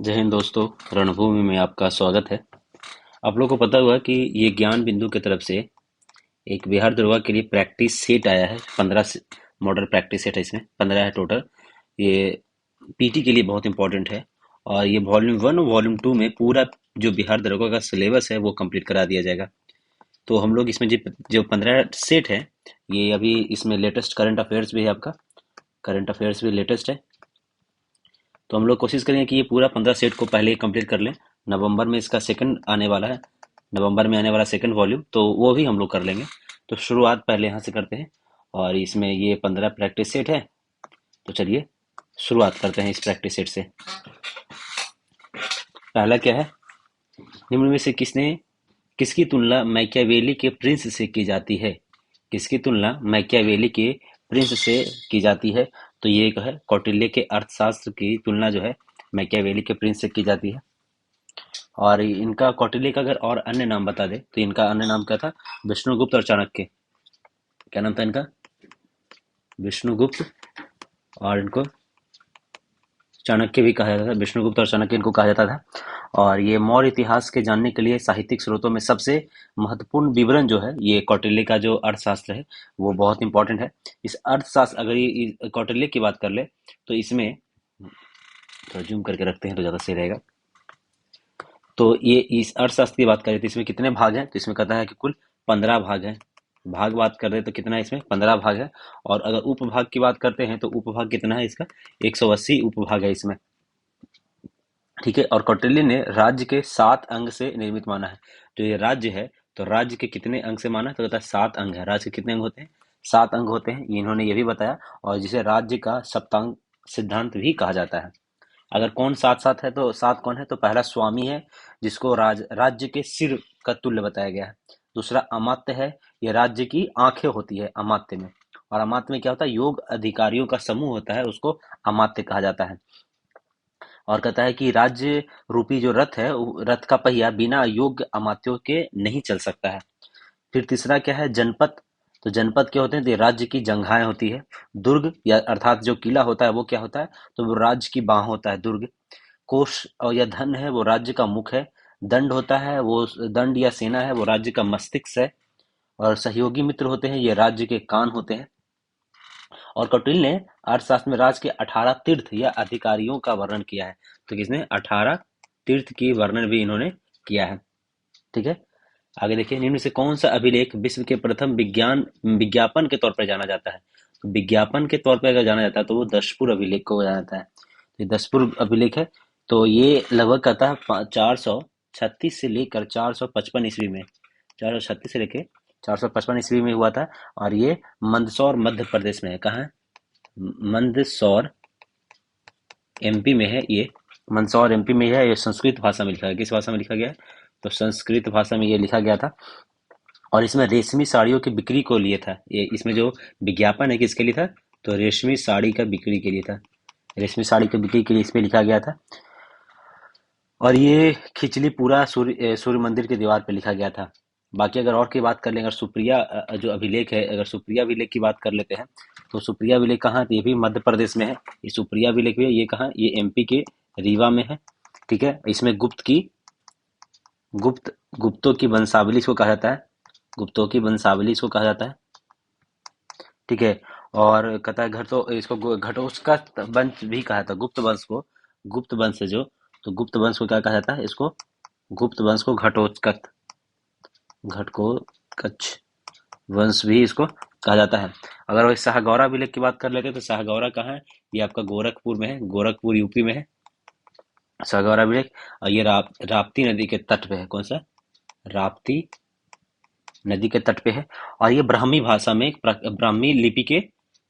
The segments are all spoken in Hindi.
जय हिंद दोस्तों। रणभूमि में आपका स्वागत है। आप लोगों को पता हुआ कि ये ज्ञान बिंदु की तरफ से एक बिहार दरोगा के लिए प्रैक्टिस सेट आया है। 15 मॉडल प्रैक्टिस सेट है, इसमें 15 है टोटल। ये पीटी के लिए बहुत इंपॉर्टेंट है। और ये वॉल्यूम 1 और वॉल्यूम 2 में पूरा जो बिहार दरोगा का सिलेबस है वो कंप्लीट करा दिया जाएगा। तो हम लोग इसमें जो 15 सेट है, ये अभी इसमें लेटेस्ट करंट अफेयर्स भी है। आपका करंट अफेयर्स भी लेटेस्ट है। तो हम लोग कोशिश करेंगे कि ये पूरा 15 सेट को पहले ही कंप्लीट कर लें। नवंबर में इसका सेकंड आने वाला है। नवंबर में आने वाला सेकंड वॉल्यूम, तो वो भी हम लोग कर लेंगे। तो शुरुआत पहले यहाँ से करते हैं। और इसमें ये 15 प्रैक्टिस सेट है। तो चलिए शुरुआत करते हैं इस प्रैक्टिस सेट से। पहला क्या है? निम्न में से किसकी तुलना मैकियावेली के प्रिंस से की जाती है? किसकी तुलना मैकियावेली के प्रिंस से की जाती है? तो ये एक है, कौटिल्य के अर्थशास्त्र की तुलना जो है मैकियावेली के प्रिंस से की जाती है। और इनका कौटिल्य का अगर और अन्य नाम बता दे तो इनका अन्य नाम क्या था? विष्णुगुप्त और चाणक्य। क्या नाम था इनका? विष्णुगुप्त, और इनको चाणक्य भी कहा जाता था। विष्णुगुप्त और चाणक्य इनको कहा जाता था। और ये मौर्य इतिहास के जानने के लिए साहित्यिक स्रोतों में सबसे महत्वपूर्ण विवरण जो है, ये कौटिल्य का जो अर्थशास्त्र है वो बहुत इंपॉर्टेंट है। इस अर्थशास्त्र, अगर ये कौटिल्य की बात कर ले तो इसमें तो जूम करके रखते हैं तो ज्यादा सही रहेगा। तो ये इस अर्थशास्त्र की बात करें तो इसमें कितने भाग हैं? तो इसमें कहता है कि कुल 15 भाग हैं। भाग बात कर रहे हैं तो कितना है? इसमें 15 भाग है। और अगर उपभाग की बात करते हैं तो उपभाग कितना है इसका? 180 उपभाग है इसमें। ठीक है। और कौटिल्य ने राज्य के 7 अंग से निर्मित माना है। तो ये राज्य है, तो राज्य के कितने अंग से माना है? तो कहता है 7 अंग है। राज्य के कितने अंग होते हैं? 7 अंग होते हैं, ये इन्होंने ये भी बताया। और जिसे राज्य का सप्तांग सिद्धांत भी कहा जाता है। अगर कौन साथ साथ है तो सात कौन है? तो पहला स्वामी है, जिसको राज्य के सिर का तुल्य बताया गया है। दूसरा अमात्य है, ये राज्य की आंखें होती है अमात्य में। और अमात्य में क्या होता है? योग अधिकारियों का समूह होता है, उसको अमात्य कहा जाता है। और कहता है कि राज्य रूपी जो रथ है, रथ का पहिया बिना योग्य अमात्यों के नहीं चल सकता है। फिर तीसरा क्या है? जनपद। तो जनपद क्या होते हैं? तो ये राज्य की जंघाएं होती है। दुर्ग या अर्थात जो किला होता है वो क्या होता है? तो वो राज्य की बाह होता है, दुर्ग। कोष और या धन है, वो राज्य का मुख है। दंड होता है, वो दंड या सेना है, वो राज्य का मस्तिष्क है। और सहयोगी मित्र होते हैं, ये राज्य के कान होते हैं। और कौटिल्य ने अर्थशास्त्र में राज्य के 18 तीर्थ या अधिकारियों का वर्णन किया है। तो किसने? 18 तीर्थ की वर्णन भी इन्होंने किया है। ठीक है। आगे देखिए, निम्न से कौन सा अभिलेख विश्व के प्रथम विज्ञापन के तौर पर जाना जाता है? तो विज्ञापन के तौर पर अगर जाना जाता है तो वो दशपुर अभिलेख को जाना जाता है। तो ये दशपुर अभिलेख है। तो ये लगभग कहता है 436 से लेकर 455 ईस्वी में, 436 से लेकर 455 ईस्वी में हुआ था। और ये मंदसौर मध्य प्रदेश में है। कहाँ है? मंदसौर एमपी में है ये। मंदसौर एमपी में है। ये संस्कृत भाषा में लिखा है। किस भाषा में लिखा गया है? तो संस्कृत भाषा में ये लिखा गया था। और इसमें रेशमी साड़ियों की बिक्री को लिए था। ये इसमें जो विज्ञापन है किसके लिए था? तो रेशमी साड़ी का बिक्री के लिए था। रेशमी साड़ी की बिक्री के लिए इसमें लिखा गया था। और ये खिचली पूरा सूर्य मंदिर की दीवार पे लिखा गया था। बाकी अगर और की बात कर लें, अगर सुप्रिया जो अभिलेख है, अगर सुप्रिया अभिलेख की बात कर लेते हैं तो सुप्रिया अभिलेख कहाँ है? तो ये भी मध्य प्रदेश में है। ये सुप्रिया अभिलेख भी है। ये कहाँ? ये एमपी के रीवा में है। ठीक है। इसमें गुप्त गुप्तों की वंशावली इसको कहा जाता है। गुप्तों की वंशावली इसको कहा जाता है। ठीक है। और कहता है घर, तो इसको घटोत्कच वंश भी कहा था। गुप्त वंश को, गुप्त वंश जो, तो गुप्त वंश को क्या कहा जाता है? इसको गुप्त वंश को घटोत्कच वंश भी इसको कहा जाता है। अगर वही शाहगौरा अभिलेख की बात कर लेते हैं तो शाहगौरा कहाँ है? ये आपका गोरखपुर में है। गोरखपुर यूपी में है शाहगौरा अभिलेख। और ये राप्ती नदी के तट पे है। कौन सा? राप्ती नदी के तट पे है। और ये ब्राह्मी भाषा में ब्राह्मी लिपि के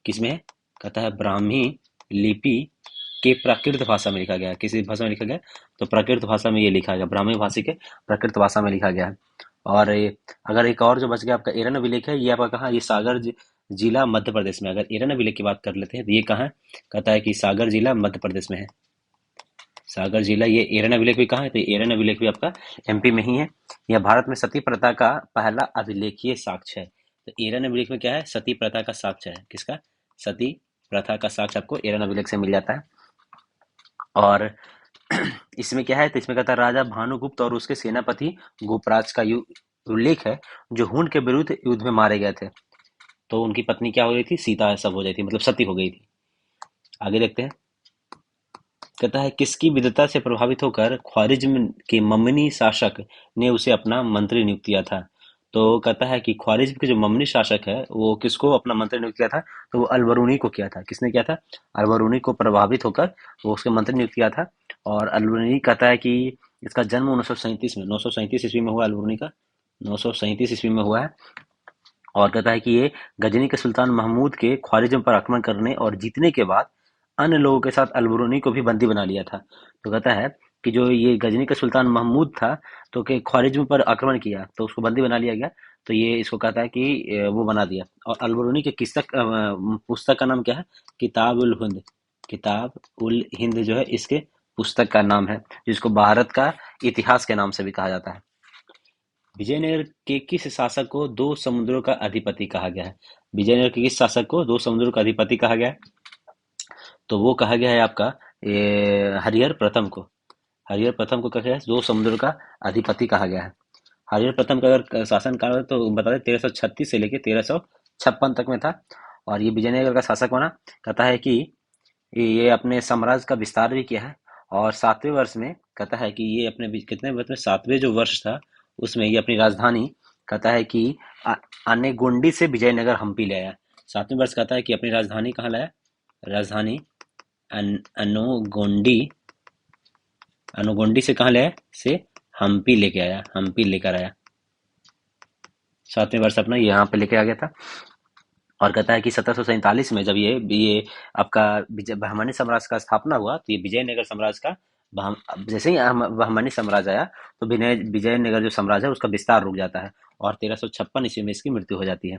किसमें है? कहता है ब्राह्मी लिपि के प्राकृत भाषा में लिखा गया है। किसी भाषा में लिखा गया है? तो प्राकृत भाषा में ये लिखा गया। ब्राह्मी भाषी के प्राकृत भाषा में लिखा गया है। और अगर एक और जो बच गया आपका एरन अभिलेख है, ये आपका कहाँ? ये सागर जिला मध्य प्रदेश में। अगर एरन अभिलेख की बात कर लेते हैं तो ये कहाँ है? कहता है कि सागर जिला मध्य प्रदेश में है। सागर जिला, ये एरन अभिलेख भी कहाँ है? तो एरन अभिलेख भी आपका एमपी में ही है। यह भारत में सती प्रथा का पहला अभिलेखीय साक्ष्य है। तो एरन अभिलेख में क्या है? सती प्रथा का साक्ष्य है। किसका? सती प्रथा का साक्ष्य आपको एरन अभिलेख से मिल जाता है। और इसमें क्या है, तो इसमें कहता है राजा भानुगुप्त और उसके सेनापति गोपराज का उल्लेख है, जो हुन के विरुद्ध युद्ध में मारे गए थे। तो उनकी पत्नी क्या हो गई थी, सीता सब हो गई थी, मतलब सती हो गई थी। आगे देखते हैं। कहता है किसकी विद्वता से प्रभावित होकर ख्वारिज्म के ममनी शासक ने उसे अपना मंत्री नियुक्त किया था। तो कहता है कि ख्वारिज्म के जो ममनी शासक है वो किसको अपना मंत्री नियुक्त किया था, तो वो अलबरूनी को किया था। किसने किया था, अलबरूनी को प्रभावित होकर वो उसके मंत्री नियुक्त किया था। और अलबरूनी कहता है कि इसका जन्म 937 में 937 ईस्वी में हुआ, अलबरूनी का 937 ईस्वी में हुआ है। और कहता है कि ये गजनी के सुल्तान महमूद के ख्वारिज्म पर आक्रमण करने और जीतने के बाद अन्य लोगों के साथ अलबरूनी को भी बंदी बना लिया था। तो कहता है कि जो ये गजनी का सुल्तान महमूद था, तो के ख्वारिज्म पर आक्रमण किया तो उसको बंदी बना लिया गया। तो ये इसको कहता है कि वो बना दिया। और अलबरूनी के पुस्तक का नाम क्या है, किताब उल हिंद। किताब उल हिंद जो है इसके पुस्तक का नाम है, जिसको भारत का इतिहास के नाम से भी कहा जाता है। विजयनगर के किस शासक को दो समुद्रों का अधिपति कहा गया है? विजयनगर के किस शासक को दो समुद्रों का अधिपति कहा गया है? तो वो कहा गया है आपका ये हरिहर प्रथम को। हरिहर प्रथम को कहा गया है दो समुद्रों का अधिपति कहा गया है। हरिहर प्रथम का अगर शासन काल है तो बता दें 1336 से लेके 1356 तक में था। और ये विजयनगर का शासक बना। कहता है कि ये अपने साम्राज्य का विस्तार भी किया है। और 7वें वर्ष में कहता है कि ये अपने कितने वर्ष में, 7वें जो वर्ष था उसमें ये अपनी राजधानी कहता है कि आनेगोंडी से विजयनगर हम्पी ले आया। 7वें वर्ष कहता है कि अपनी राजधानी कहाँ लाया, राजधानी अनोगोंडी, अनोगोंडी से कहाँ ले आया, से हम्पी लेके आया, हम्पी लेकर आया। 7वें वर्ष अपना यहाँ पे लेके आ गया था। और कहता है कि 1747 में जब ये आपका बहमनी साम्राज्य का स्थापना हुआ, तो ये विजयनगर साम्राज्य का जैसे ही बहमनी साम्राज्य आया तो विजयनगर जो साम्राज्य है उसका विस्तार रुक जाता है। और 1356 ईस्वी में इसकी मृत्यु हो जाती है।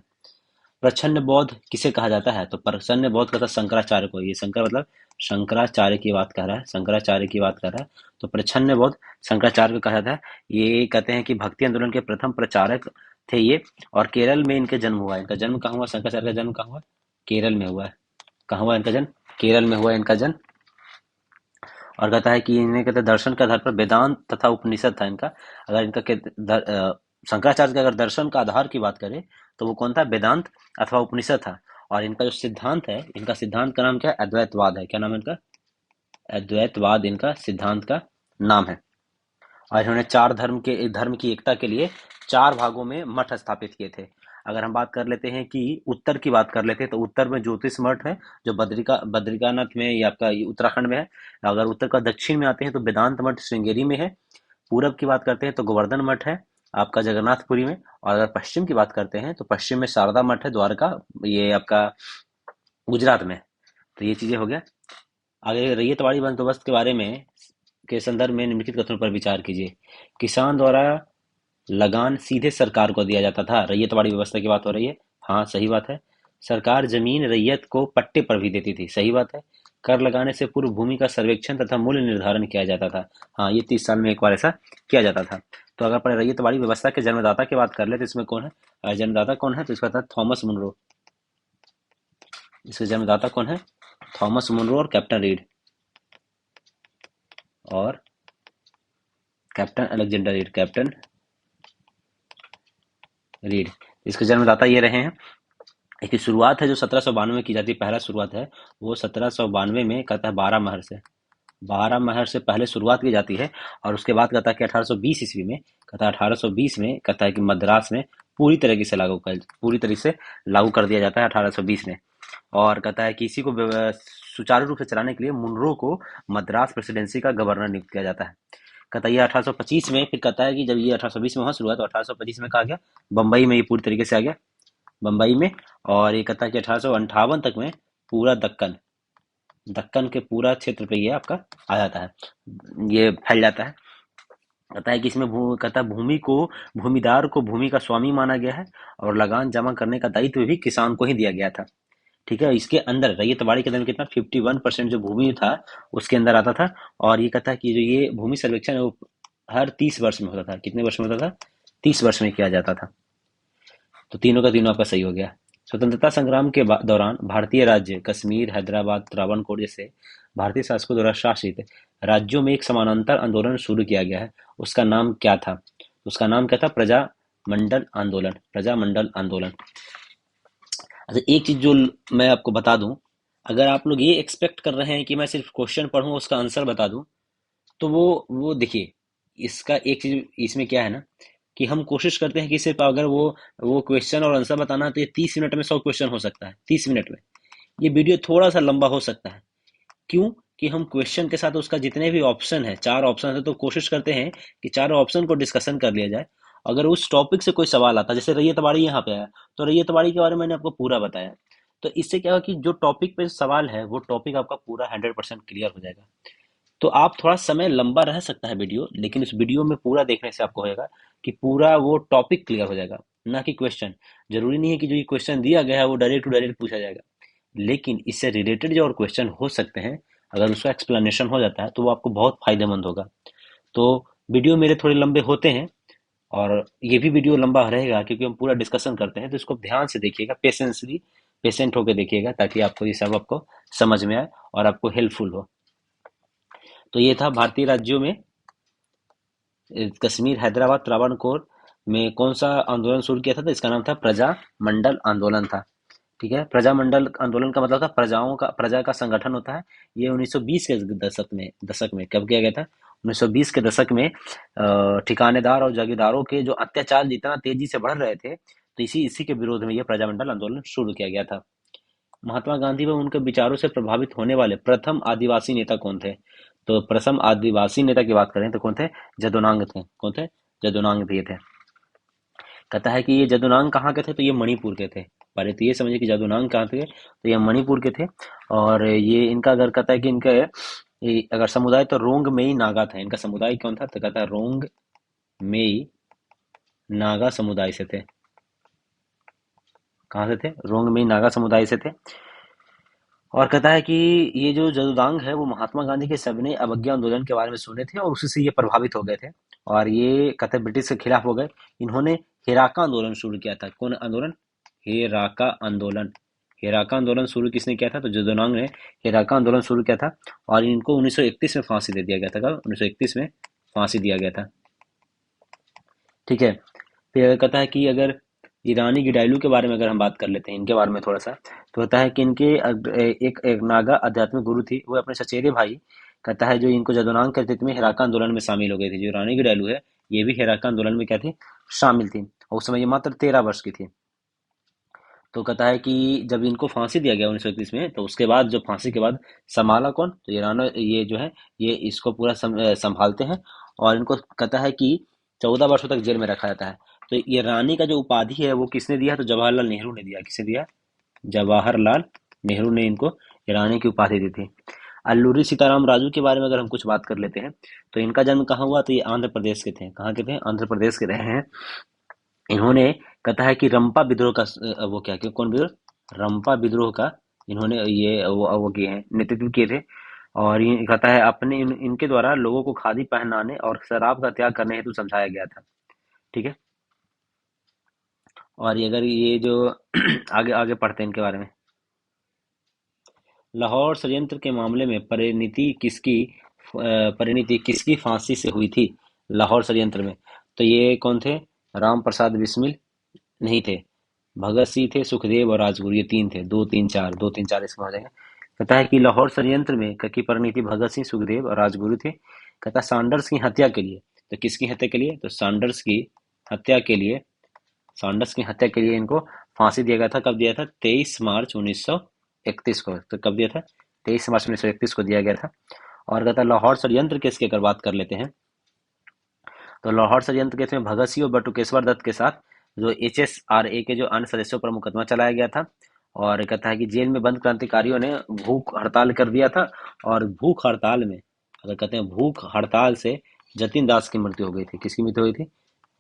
प्रच्छन्न बौद्ध किसे कहा जाता है? तो प्रच्छन्न बौद्ध कहता है शंकराचार्य को। ये शंकर मतलब शंकराचार्य की बात कर रहा है, शंकराचार्य की बात कर रहा है। तो प्रच्छन्न बौद्ध शंकराचार्य को कहा जाता है। ये कहते हैं कि भक्ति आंदोलन के प्रथम प्रचारक थे ये। और केरल में इनका जन्म हुआ है। इनका जन्म कहाँ हुआ, शंकराचार्य का जन्म कहाँ हुआ, केरल में हुआ है। कहाँ हुआ इनका जन्म, केरल में हुआ इनका जन्म। और कहता है कि इन्हें कहते हैं दर्शन के आधार पर वेदांत तथा उपनिषद था इनका। अगर इनका शंकराचार्य के अगर दर्शन का आधार की बात करें तो वो कौन था, वेदांत अथवा उपनिषद था। और इनका जो सिद्धांत है, इनका सिद्धांत का नाम क्या है, अद्वैतवाद है। क्या नाम है इनका, अद्वैतवाद इनका सिद्धांत का नाम है। और इन्होंने चार धर्म की एकता के लिए चार भागों में मठ स्थापित किए थे। अगर हम बात कर लेते हैं कि उत्तर की बात कर लेते हैं तो उत्तर में ज्योतिष मठ है, जो बद्रिकानाथ में, ये आपका उत्तराखंड में है। अगर उत्तर का दक्षिण में आते हैं तो वेदांत मठ श्रृंगेरी में है। पूरब की बात करते हैं तो गोवर्धन मठ है आपका जगन्नाथपुरी में। और अगर पश्चिम की बात करते हैं तो पश्चिम में शारदा मठ है द्वारका, ये आपका गुजरात में। तो ये चीजें हो गया। आगे रैयतवाड़ी बंदोबस्त के बारे में के संदर्भ में निम्नलिखित कथनों पर विचार कीजिए। किसान द्वारा लगान सीधे सरकार को दिया जाता था। रैयतवाड़ी व्यवस्था की बात हो रही है, हाँ सही बात है। सरकार जमीन रैयत को पट्टे पर भी देती थी, सही बात है। कर लगाने से पूर्व भूमि का सर्वेक्षण तथा मूल्य निर्धारण किया जाता था, हाँ ये 30 साल में एक बार ऐसा किया जाता था। तो अगर अपन रैयतवाड़ी व्यवस्था के जन्मदाता की बात कर ले तो इसमें कौन है, जन्मदाता कौन है, तो इसका था थॉमस मुनरो। इसके जन्मदाता कौन है, थॉमस मुनरो और कैप्टन रीड, और captain Alexander read, captain read. इसके जन्मदाता ये रहे हैं। इसकी शुरुआत है जो 1792 में की जाती है, पहला शुरुआत है वो 1792 में कहता है 12 महर से, 12 महर से पहले शुरुआत की जाती है। और उसके बाद कहता है कि 1820 ईस्वी में, कहता है 1820 में कहता है कि मद्रास में पूरी तरीके से लागू कर दिया जाता है 1820 में। और कहता है कि इसी को सुचारू रूप से चलाने के लिए मुनरो को मद्रास प्रेसिडेंसी का गवर्नर नियुक्त किया जाता है। कहता है ये 1825 में, फिर कहता है कि जब ये 1820 में हुआ शुरुआत तो 1825 में कहा गया बम्बई में ये पूरी तरीके से आ गया, बम्बई में। और ये कहता है कि 1858 तक में पूरा दक्कन, दक्कन के पूरा क्षेत्र पे ये आपका आ जाता है, ये फैल जाता है। कहता है कि इसमें कहता है भूमिदार को भूमि का स्वामी माना गया है। और लगान जमा करने का दायित्व भी किसान को ही दिया गया था। ठीक है, इसके अंदर रैयतवाड़ी के अंदर कितना 51% जो भूमि था उसके अंदर आता था। और ये कहता है कि जो ये भूमि सर्वेक्षण है वो हर 30 वर्ष में होता था। कितने वर्ष में होता था, 30 वर्ष में किया जाता था। तो तीनों का तीनों आपका सही हो गया। स्वतंत्रता संग्राम के दौरान भारतीय राज्य कश्मीर, हैदराबाद, त्रावणकोर जैसे भारतीय शासकों द्वारा शासित राज्यों में एक समानांतर आंदोलन शुरू किया गया है, उसका नाम क्या था? उसका नाम क्या था? प्रजामंडल आंदोलन। प्रजामंडल आंदोलन। अच्छा, एक चीज जो मैं आपको बता दूं, अगर आप लोग ये एक्सपेक्ट कर रहे हैं कि मैं सिर्फ क्वेश्चन पढ़ूं उसका आंसर बता दूं, तो वो देखिए, इसका एक चीज इसमें क्या है ना, कि हम कोशिश करते हैं कि सिर्फ अगर वो क्वेश्चन और आंसर बताना है तो ये 30 मिनट में 100 क्वेश्चन हो सकता है, 30 मिनट में। ये वीडियो थोड़ा सा लंबा हो सकता है। क्यों? कि हम क्वेश्चन के साथ उसका जितने भी ऑप्शन है, 4 ऑप्शन है, तो कोशिश करते हैं कि चारों ऑप्शन को डिस्कशन कर लिया जाए। अगर उस टॉपिक से कोई सवाल आता, जैसे रैयत बाड़ी यहाँ पे आया, तो रैयत बाड़ी के बारे में मैंने आपको पूरा बताया। तो इससे क्या होगा कि जो टॉपिक पे सवाल है वो टॉपिक आपका पूरा 100% क्लियर हो जाएगा। तो आप थोड़ा समय लंबा रह सकता है वीडियो, लेकिन उस वीडियो में पूरा देखने से आपको होगा कि पूरा वो टॉपिक क्लियर हो जाएगा, ना कि क्वेश्चन। जरूरी नहीं है कि जो ये क्वेश्चन दिया गया है वो डायरेक्ट टू डायरेक्ट पूछा जाएगा, लेकिन इससे रिलेटेड जो और क्वेश्चन हो सकते हैं, अगर उसका एक्सप्लेनेशन हो जाता है तो वो आपको बहुत फायदेमंद होगा। तो वीडियो मेरे थोड़े लंबे होते हैं, और ये भी वीडियो लंबा रहेगा क्योंकि हम पूरा डिस्कशन करते हैं, तो इसको ध्यान से देखिएगा, पेशेंसली पेशेंट होकर देखिएगा, ताकि आपको ये सब आपको समझ में आए और आपको हेल्पफुल हो। तो ये था भारतीय राज्यों में कश्मीर, हैदराबाद, त्रावणकोर में कौन सा आंदोलन शुरू किया था? तो इसका नाम था प्रजामंडल आंदोलन था। ठीक है, प्रजामंडल आंदोलन का मतलब था प्रजा का संगठन होता है। ये 1920 के दशक में कब किया गया था? 1920 के दशक में ठिकानेदार और जागीरदारों के जो अत्याचार जितना तेजी से बढ़ रहे थे, तो इसी इसी के विरोध में यह प्रजामंडल आंदोलन शुरू किया गया था। महात्मा गांधी व उनके विचारों से प्रभावित होने वाले प्रथम आदिवासी नेता कौन थे? तो प्रथम आदिवासी नेता की बात करें तो कौन थे? जदुनांग थे। कौन थे? जदुनांग भी थे। कहता है कि ये जदुनांग कहाँ के थे? तो ये मणिपुर के थे। पहले तो ये समझिए कि जदुनांग कहाँ थे, तो ये मणिपुर के थे। और ये इनका अगर कहता है कि इनका अगर समुदाय तो रोंग मेई नागा था। इनका समुदाय कौन था? तो कहता है रोंग मेई नागा समुदाय से थे। कहाँ से थे? रोंग मेई नागा समुदाय से थे। और कहता है कि ये जो जदुदांग है वो महात्मा गांधी के सविनय अवज्ञा आंदोलन के बारे में सुने थे और उसी से ये प्रभावित हो गए थे, और ये कहते हैं ब्रिटिश के खिलाफ हो गए। इन्होंने हेराका आंदोलन शुरू किया था। कौन आंदोलन? हेराका आंदोलन। हेराका आंदोलन शुरू किसने किया था? तो जदुनांग ने हेराका आंदोलन शुरू किया था, और इनको 1931 में फांसी दे दिया गया था। कब? 1931 में फांसी दिया गया था। ठीक है। फिर कहता है कि अगर ईरानी गिडाइलू के बारे में अगर हम बात कर लेते हैं, इनके बारे में थोड़ा सा, तो होता है कि इनके एक नागा आध्यात्मिक गुरु थी, वो अपने सचेरे भाई, कहता है, जो इनको जदुनांग के नेतृत्व में हेराका आंदोलन में शामिल हो गई थी। जो ईरानी गिडाइलू है, ये भी हेराका आंदोलन में क्या थी? शामिल थी। और उस समय ये मात्र 13 वर्ष की थी। तो कहता है कि जब इनको फांसी दिया गया 1931 में, तो उसके बाद जो फांसी के बाद संभाला कौन? तो ईरान, ये जो है ये इसको पूरा संभालते हैं, और इनको कहता है कि 14 वर्षों तक जेल में रखा जाता है। तो ये रानी का जो उपाधि है वो किसने दिया? तो जवाहरलाल नेहरू ने दिया। किसने दिया? जवाहरलाल नेहरू ने इनको ईरानी की उपाधि दी थी। अल्लूरी सीताराम राजू के बारे में अगर हम कुछ बात कर लेते हैं, तो इनका जन्म कहाँ हुआ? तो ये आंध्र प्रदेश के थे। कहाँ के थे? आंध्र प्रदेश के रहे हैं। इन्होंने, कहता है कि रंपा विद्रोह का वो क्या कि कौन विद्रोह? रंपा विद्रोह का इन्होंने ये वो किए हैं, नेतृत्व किए थे। और ये कहता है अपने इनके द्वारा लोगों को खादी पहनाने और शराब का त्याग करने हेतु समझाया गया था। ठीक है। और ये अगर ये जो आगे आगे पढ़ते हैं इनके बारे में, लाहौर षड्यंत्र के मामले में परिणति किसकी फांसी से हुई थी? लाहौर षड्यंत्र में, तो ये कौन थे? राम प्रसाद बिस्मिल नहीं थे, भगत सिंह थे, सुखदेव और राजगुरु, ये तीन थे। 2 3 4 इसमें हो जाएगा। कहता है कि लाहौर षड्यंत्र में की परिणति भगत सिंह, सुखदेव और राजगुरु थे। कहता है सैंडर्स की हत्या के लिए, तो किसकी हत्या के लिए? तो हत्या के लिए सैंडर्स की हत्या के लिए इनको फांसी दिया गया था। कब दिया था? 23 मार्च 1931 को। तो कब दिया था? 23 मार्च 1931 को दिया गया था। और कहता है लाहौर षड्यंत्र केस की अगर बात कर लेते हैं, तो लाहौर षड्यंत्र केस में भगत सिंह और बटुकेश्वर दत्त के साथ जो HSRA के जो अन्य सदस्यों पर मुकदमा चलाया गया था। और कहता है कि जेल में बंद क्रांतिकारियों ने भूख हड़ताल कर दिया था, और भूख हड़ताल में, अगर कहते हैं भूख हड़ताल से जतीन दास की मृत्यु हो गई थी। किसकी मृत्यु हुई थी?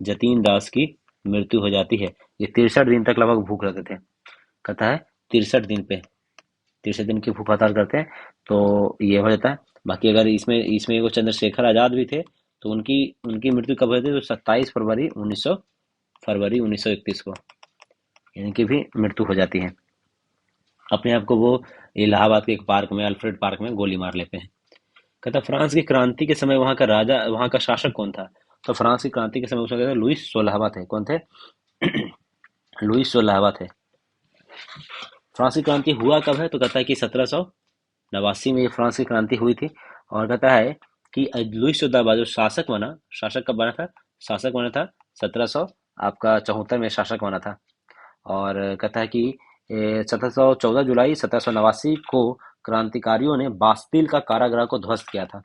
जतीन दास की मृत्यु हो जाती है। ये 63 दिन तक लगभग भूख रहते थे। कहता है 63 दिन पे, 63 दिन की भूख हड़ताल करते हैं, तो ये हो जाता है। बाकी अगर इसमें इसमें वो चंद्रशेखर आजाद भी थे, तो उनकी उनकी मृत्यु कब हुई थी? तो 27 फरवरी 1931 को इनकी भी मृत्यु हो जाती है। अपने आप को वो इलाहाबाद के एक पार्क में, अल्फ्रेड पार्क में गोली मार लेते हैं। कहता फ्रांस की क्रांति के समय वहां का शासक कौन था? तो फ्रांस की क्रांति के समय उसका कहता है लुईस 16वां थे। कौन थे? लुईस 16वां थे। फ्रांस की क्रांति हुआ कब है? तो कहता है कि 1789 में ये फ्रांस की क्रांति हुई थी। और कहता है कि लुईस 14वां जो शासक बना, शासक कब बना था? शासक बना था 1700 आपका 74 में शासक बना था। और कहता है कि 1714 जुलाई 1789 को क्रांतिकारियों ने बास्तिल का कारागृह को ध्वस्त किया था।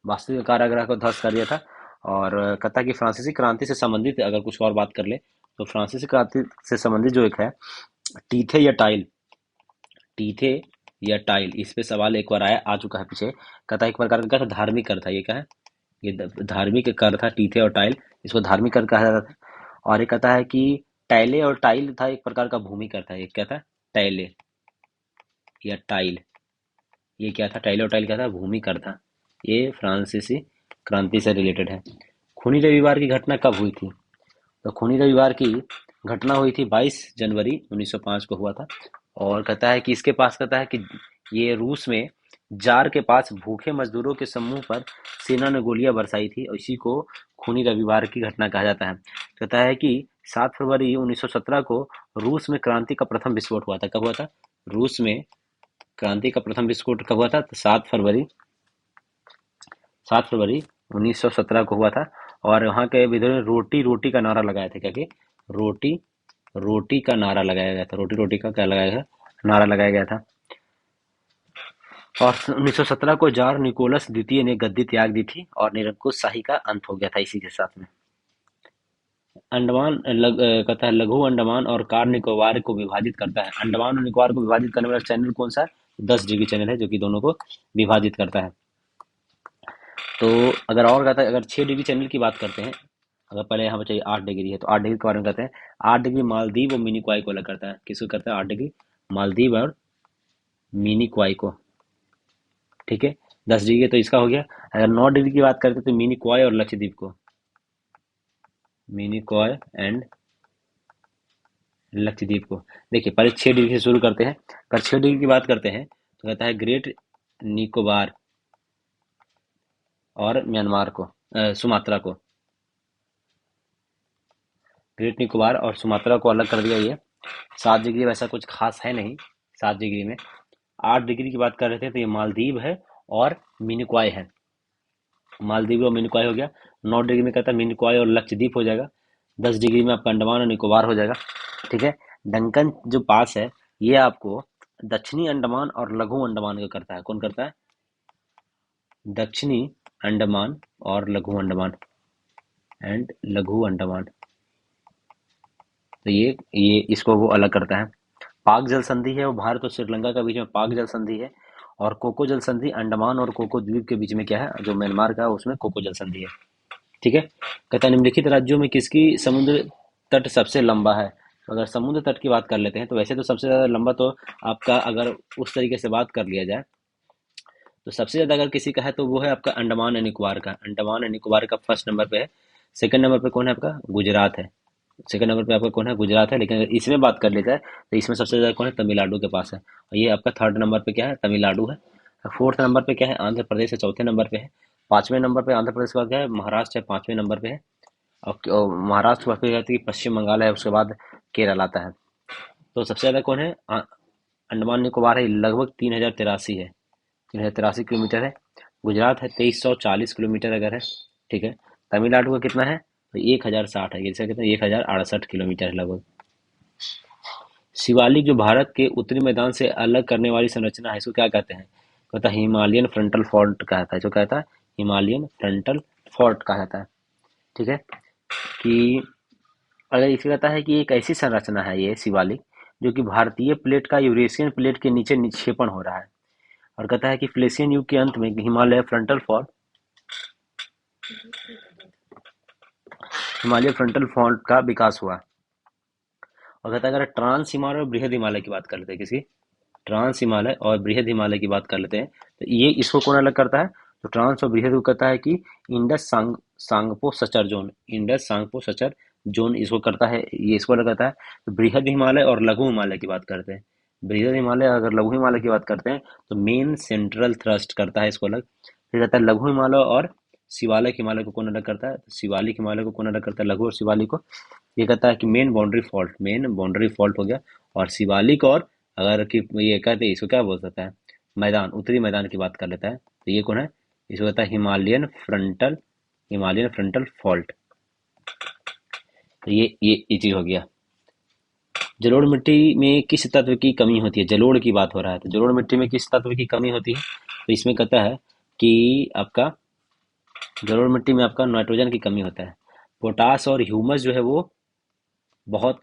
बास्तिल का कारागृह को ध्वस्त कर दिया था। और कहता है कि फ्रांसीसी क्रांति से संबंधित अगर कुछ और बात कर ले तो फ्रांसीसी क्रांति से संबंधित जो एक है टीथे या टाइल, टीथे या टाइल, इस पे सवाल एक बार आ चुका है पीछे। कहता है एक प्रकार का क्या था? धार्मिक कर था। ये क्या है? ये धार्मिक कर था, टीथे और टाइल, इसको धार्मिक कर कहा जाता था। और ये कहता है कि टाइले और टाइल था एक प्रकार का भूमि कर था। ये क्या था? टाइले या टाइल, ये क्या था? टाइले और टाइल क्या था? भूमि कर था। ये फ्रांसीसी क्रांति से रिलेटेड है। खूनी रविवार की घटना कब हुई थी? तो खूनी रविवार की घटना हुई थी 22 जनवरी 1905 को हुआ था। और कहता है कि इसके पास कहता है कि ये रूस में जार के पास भूखे मजदूरों के समूह पर सेना ने गोलियां बरसाई थी और इसी को खूनी रविवार की घटना कहा जाता है। कहता है कि 7 फरवरी 1917 को रूस में क्रांति का प्रथम विस्फोट हुआ था। कब हुआ था? रूस में क्रांति का प्रथम विस्फोट कब हुआ था? तो 7 फरवरी 1917 को हुआ था। और वहाँ के विद्रोह ने रोटी रोटी का नारा लगाया था। क्या कि रोटी रोटी का नारा लगाया गया था। रोटी रोटी का क्या लगाया गया? नारा लगाया गया था। और 1917 को जार निकोलस द्वितीय ने गद्दी त्याग दी थी और निरंकुश शाही का अंत हो गया था इसी के साथ में। कहता है लघु अंडमान और कार निकोबार को विभाजित करता है। अंडमान और निकोबार को विभाजित करने वाला चैनल कौन सा है? 10 डिग्री चैनल है जो कि दोनों को विभाजित करता है। तो अगर और कहता है, अगर 6 डिग्री चैनल की बात करते हैं, अगर पहले यहाँ पे चाहिए 8 डिग्री है तो 8 डिग्री के बारे में कहते हैं। 8 डिग्री मालदीव और मिनिकॉय को अलग करता है। किसको करता है? 8 डिग्री मालदीव और मिनिकॉय को। ठीक है, 10 डिग्री तो इसका हो गया। अगर 9 डिग्री की बात करते हैं तो मिनिकॉय और लक्षद्वीप को, मिनिकॉय एंड लक्षद्वीप को। देखिए पहले 6 डिग्री से शुरू करते हैं। अगर 6 डिग्री की बात करते हैं तो कहता है ग्रेट निकोबार और म्यांमार को, सुमात्रा को, ग्रेट निकोबार और सुमात्रा को अलग कर दिया। ये 7 डिग्री वैसा कुछ खास है नहीं 7 डिग्री में। 8 डिग्री की बात कर रहे थे तो ये मालदीव है और मिनिकॉय है। मालदीव और मिनिकॉय हो गया। 9 डिग्री में कहता है मिनिकॉय और लक्षद्वीप हो जाएगा। 10 डिग्री में आपका अंडमान और निकोबार हो जाएगा। ठीक है, डंकन जो पास है ये आपको दक्षिणी अंडमान और लघु अंडमान का करता है। कौन करता है? दक्षिणी अंडमान और लघु अंडमान एंड लघु अंडमान। तो ये इसको वो अलग करता है। पाक जल संधि है वो भारत और श्रीलंका के बीच में पाक जल संधि है। और कोको जल संधि अंडमान और कोको द्वीप के बीच में क्या है? जो म्यांमार का है उसमें कोको जल संधि है। ठीक है, कहता है निम्नलिखित राज्यों में किसकी समुद्र तट सबसे लंबा है? तो अगर समुद्र तट की बात कर लेते हैं तो वैसे तो सबसे ज्यादा लंबा तो आपका, अगर उस तरीके से बात कर लिया जाए तो सबसे ज्यादा अगर किसी का है तो वो है आपका अंडमान एंड निकोबार का। अंडमान एंड निकोबार का फर्स्ट नंबर पे है। सेकंड नंबर पे कौन है आपका? गुजरात है। सेकंड नंबर पे आपका कौन है? गुजरात है। लेकिन अगर इसमें बात कर ली जाए तो इसमें सबसे ज्यादा कौन है? तमिलनाडु के पास है। और ये आपका थर्ड नंबर पे क्या है? तमिलनाडु है। फोर्थ नंबर पे क्या है? आंध्र प्रदेश है। चौथे नंबर पे है। पांचवें नंबर पे आंध्र प्रदेश के बाद क्या है? महाराष्ट्र है। पांचवें नंबर पे है। और महाराष्ट्र के बाद फिर कहते हैं कि पश्चिम बंगाल है। उसके बाद केरल आता है। तो सबसे ज्यादा कौन है? अंडमान निकोबार है, लगभग 3083 है। 3083 किलोमीटर है। गुजरात है 2340 किलोमीटर अगर है। ठीक है, तमिलनाडु का कितना है? तो 1060 है। जैसे कितना? 1068 किलोमीटर है लगभग। शिवालिक जो भारत के उत्तरी मैदान से अलग करने वाली संरचना है इसको क्या कहते हैं? कहता है हिमालयन फ्रंटल फॉल्ट कहता है। जो कहता है हिमालयन फ्रंटल फॉल्ट कहा जाता है। ठीक है, कि अगर इसे कहता है कि एक ऐसी संरचना है ये शिवालिक जो कि भारतीय प्लेट का यूरेशियन प्लेट के नीचे निक्षेपण हो रहा है। और कहता है कि प्लेशियन युग के अंत में हिमालय फ्रंटल फॉल्ट का विकास हुआ। और कहता है अगर ट्रांस हिमालय और बृहद हिमालय की बात कर लेते हैं, किसी ट्रांस हिमालय और बृहद हिमालय की बात कर लेते हैं तो ये इसको कौन अलग करता है? तो ट्रांस और बृहद को कहता है कि Indus Tsangpo suture zone, Indus Tsangpo suture zone इसको करता है। ये इसको अलग करता है। तो बृहद हिमालय और लघु हिमालय की बात करते हैं। बृहद हिमालय, अगर लघु हिमालय की बात करते हैं तो मेन सेंट्रल थ्रस्ट करता है इसको अलग। फिर रहता है लघु हिमालय और शिवालिक हिमालय को कौन अलग करता है? तो शिवालिक हिमालय को कौन अलग करता है? लघु और शिवालिक को ये कहता है कि मेन बाउंड्री फॉल्ट हो गया। और शिवालिक और अगर कि ये कहते हैं इसको क्या बोल सकता है, मैदान, उत्तरी मैदान की बात कर लेता है तो ये कौन है? इसको कहता है हिमालयन फ्रंटल फॉल्ट। तो ये चीज हो गया। जलोढ़ मिट्टी में किस तत्व की कमी होती है? जलोढ़ की बात हो रहा है तो जलोढ़ मिट्टी में किस तत्व की कमी होती है? तो इसमें कहता है कि आपका जलोढ़ मिट्टी में आपका नाइट्रोजन की कमी होता है। पोटास और ह्यूमस जो है वो बहुत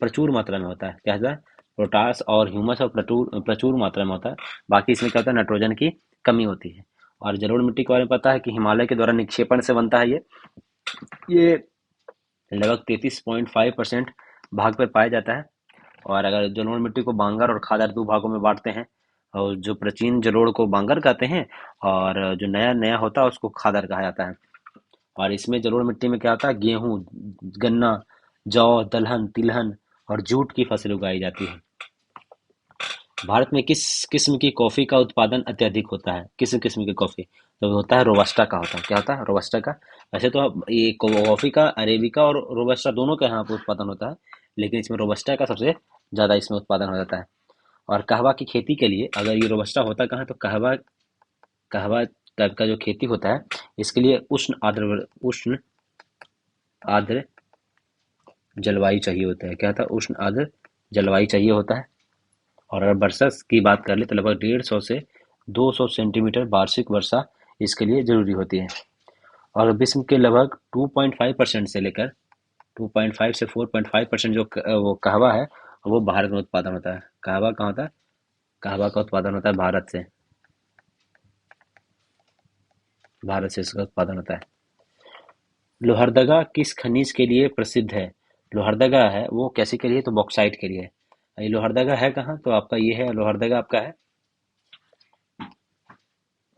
प्रचुर मात्रा में होता है। क्या होता है? पोटास और ह्यूमस और प्रचुर प्रचुर मात्रा में होता है। बाकी इसमें क्या होता है? नाइट्रोजन की कमी होती है। और जलोढ़ मिट्टी के बारे में पता है कि हिमालय के द्वारा निक्षेपण से बनता है ये लगभग 33.5% भाग पर पाया जाता है। और अगर जलोढ़ मिट्टी को बांगर और खादर दो भागों में बांटते हैं, और जो प्राचीन जलोढ़ को बांगर कहते हैं और जो नया नया होता है उसको खादर कहा जाता है। और इसमें जलोढ़ मिट्टी में क्या होता है? गेहूं, गन्ना, जौ, दलहन, तिलहन और जूट की फसल उगाई जाती है। भारत में किस किस्म की कॉफी का उत्पादन अत्यधिक होता है? किस किस्म की कॉफी? तो ज्यादा होता है रोबस्टा का होता है। क्या होता है? रोबस्टा का। वैसे तो अब ये कॉफी का अरेबिका और रोबस्टा दोनों का यहाँ पे उत्पादन होता है, लेकिन इसमें रोबस्टा का सबसे ज्यादा इसमें उत्पादन हो जाता है। और कहवा की खेती के लिए अगर ये रोबस्टा होता कहाँ, तो कहवा कहवा टाइप का जो खेती होता है इसके लिए उष्ण आर्द्र जलवायु चाहिए होता है। क्या होता है? उष्ण आर्द्र जलवायु चाहिए होता है। और अगर वर्षा की बात कर ले तो लगभग 150 से 200 सेंटीमीटर वार्षिक वर्षा इसके लिए जरूरी होती है। और विश्व के लगभग 2.5% से लेकर 2.5 से 4.5% जो वो कहवा है वो भारत में उत्पादन होता है। कहवा कहाँ होता है? कहवा का उत्पादन होता है भारत से इसका उत्पादन होता है। लोहरदगा किस खनिज के लिए प्रसिद्ध है? लोहरदगा है वो कैसे के लिए? तो बॉक्साइट के लिए। ये लोहरदगा है कहाँ? तो आपका ये है लोहरदगा आपका है,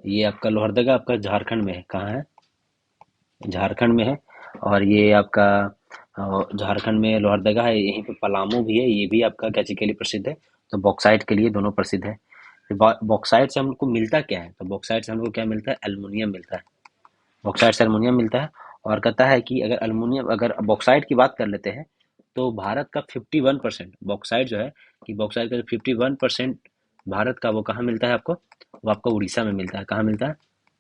ये आपका लोहरदगा आपका झारखंड में है। कहाँ है? झारखंड में है। और ये आपका झारखंड में लोहरदगा है। यहीं पे पलामू भी है, ये भी आपका क्या चीज के लिए प्रसिद्ध है? तो बॉक्साइट के लिए दोनों प्रसिद्ध है। बॉक्साइट से हमको मिलता क्या है? तो बॉक्साइट से हमको क्या मिलता है? एल्युमिनियम मिलता है। बॉक्साइट से एल्युमिनियम मिलता है। और कहता है कि अगर बॉक्साइट की बात कर लेते हैं तो भारत का 51% बॉक्साइट जो है, कि बॉक्साइट का जो 51% भारत का वो कहाँ मिलता है आपको? वो आपको उड़ीसा में मिलता है। कहाँ मिलता है?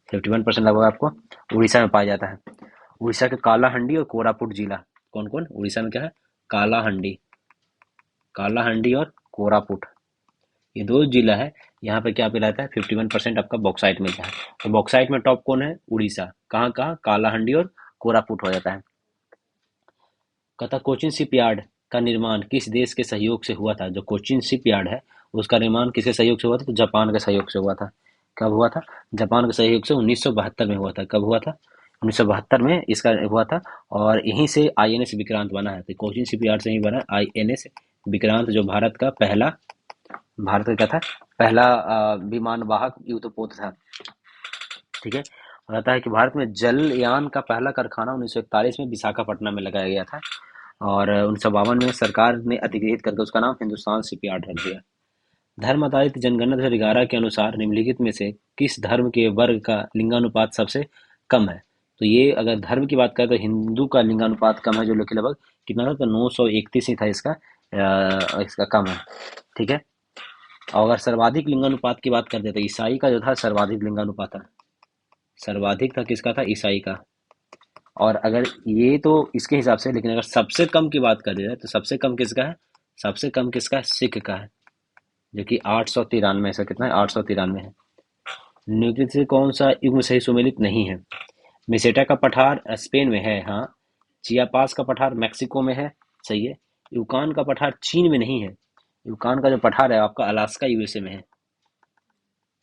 51% लगभग आपको उड़ीसा में पाया जाता है। उड़ीसा के कालाहंडी और कोरापुट जिला। कौन कौन उड़ीसा में क्या है? कालाहंडी कालाहंडी और कोरापुट, ये दो जिला है। यहाँ पे क्या पे रहता है? 51% आपका बॉक्साइट मिलता है। तो बॉक्साइट में टॉप कौन है? उड़ीसा। कहाँ कहाँ? कालाहंडी और कोरापुट हो जाता है। कहता कोचिन शिपयार्ड का निर्माण किस देश के सहयोग से हुआ था? जो कोचिन शिपयार्ड है उसका निर्माण किसके सहयोग से हुआ था? तो जापान के सहयोग से हुआ था। कब हुआ था? जापान के सहयोग से 1972 में हुआ था। कब हुआ था? 1972 में इसका हुआ था। और यहीं से आईएनएस विक्रांत बना है। तो कोचिन शिपयार्ड से ही बना आईएनएस विक्रांत, जो भारत का क्या था? पहला विमान वाहक युद्धपोत था। ठीक है। और आता है कि भारत में जलयान का पहला कारखाना 1941 में विशाखापट्टनम में लगाया गया था। और 1952 में सरकार ने अधिग्रहित करके उसका नाम हिंदुस्तान शिपयार्ड रख दिया। धर्म आधारित जनगणना 2011 के अनुसार निम्नलिखित में से किस धर्म के वर्ग का लिंगानुपात सबसे कम है? तो ये अगर धर्म की बात करें तो हिंदू का लिंगानुपात कम है, जो कि लगभग कितना था? तो 931 ही था इसका। इसका कम है। ठीक है। और अगर सर्वाधिक लिंगानुपात की बात करते तो ईसाई का जो था सर्वाधिक लिंगानुपात था। सर्वाधिक था किसका? था ईसाई का। और अगर ये तो इसके हिसाब से, लेकिन अगर सबसे कम की बात करी जाए तो सबसे कम किसका है? सबसे कम किसका है? सिख का है, जो कि 893 से कितना है? 893 है। निम्नलिखित से कौन सा युग्म सही सुमेलित नहीं है? मेसेटा का पठार स्पेन में है, हाँ। चियापास का पठार मैक्सिको में है, सही है। यूकान का पठार चीन में नहीं है। यूकान का जो पठार है आपका अलास्का यूएसए में है।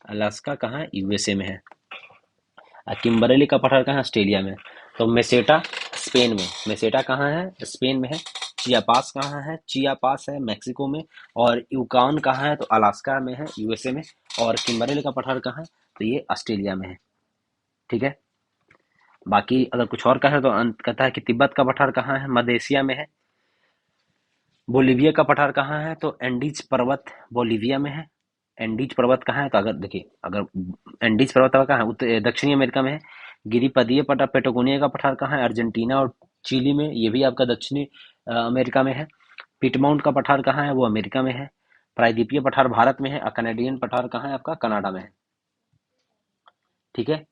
अलास्का कहाँ है? यूएसए में है। किम्बरली का पठार कहाँ है? ऑस्ट्रेलिया में। तो मेसेटा स्पेन में। मेसेटा कहाँ है? स्पेन में है। चियापास कहाँ है? चियापास है मैक्सिको में। और यूकान कहाँ है? तो अलास्का में है, यूएसए में। और किम्बरली का पठार कहाँ है? तो ये ऑस्ट्रेलिया में है। ठीक है। बाकी अगर कुछ और का है तो अंत कहता है कि तिब्बत का पठार कहाँ है? मध्य एशिया में है। बोलीविया का पठार कहाँ है? तो एंडीज पर्वत बोलीविया में है। एंडीज पर्वत कहाँ है? तो अगर देखिए, अगर एंडीज पर्वत कहाँ है? उत्तर दक्षिणी अमेरिका में है। गिरिपदीय पठार पेटागोनिया का पठार कहाँ है? अर्जेंटीना और चिली में, ये भी आपका दक्षिणी अमेरिका में है। पिटमाउंट का पठार कहाँ है? वो अमेरिका में है। प्रायद्वीपीय पठार भारत में है और कनाडियन पठार कहाँ है? आपका कनाडा में है। ठीक है।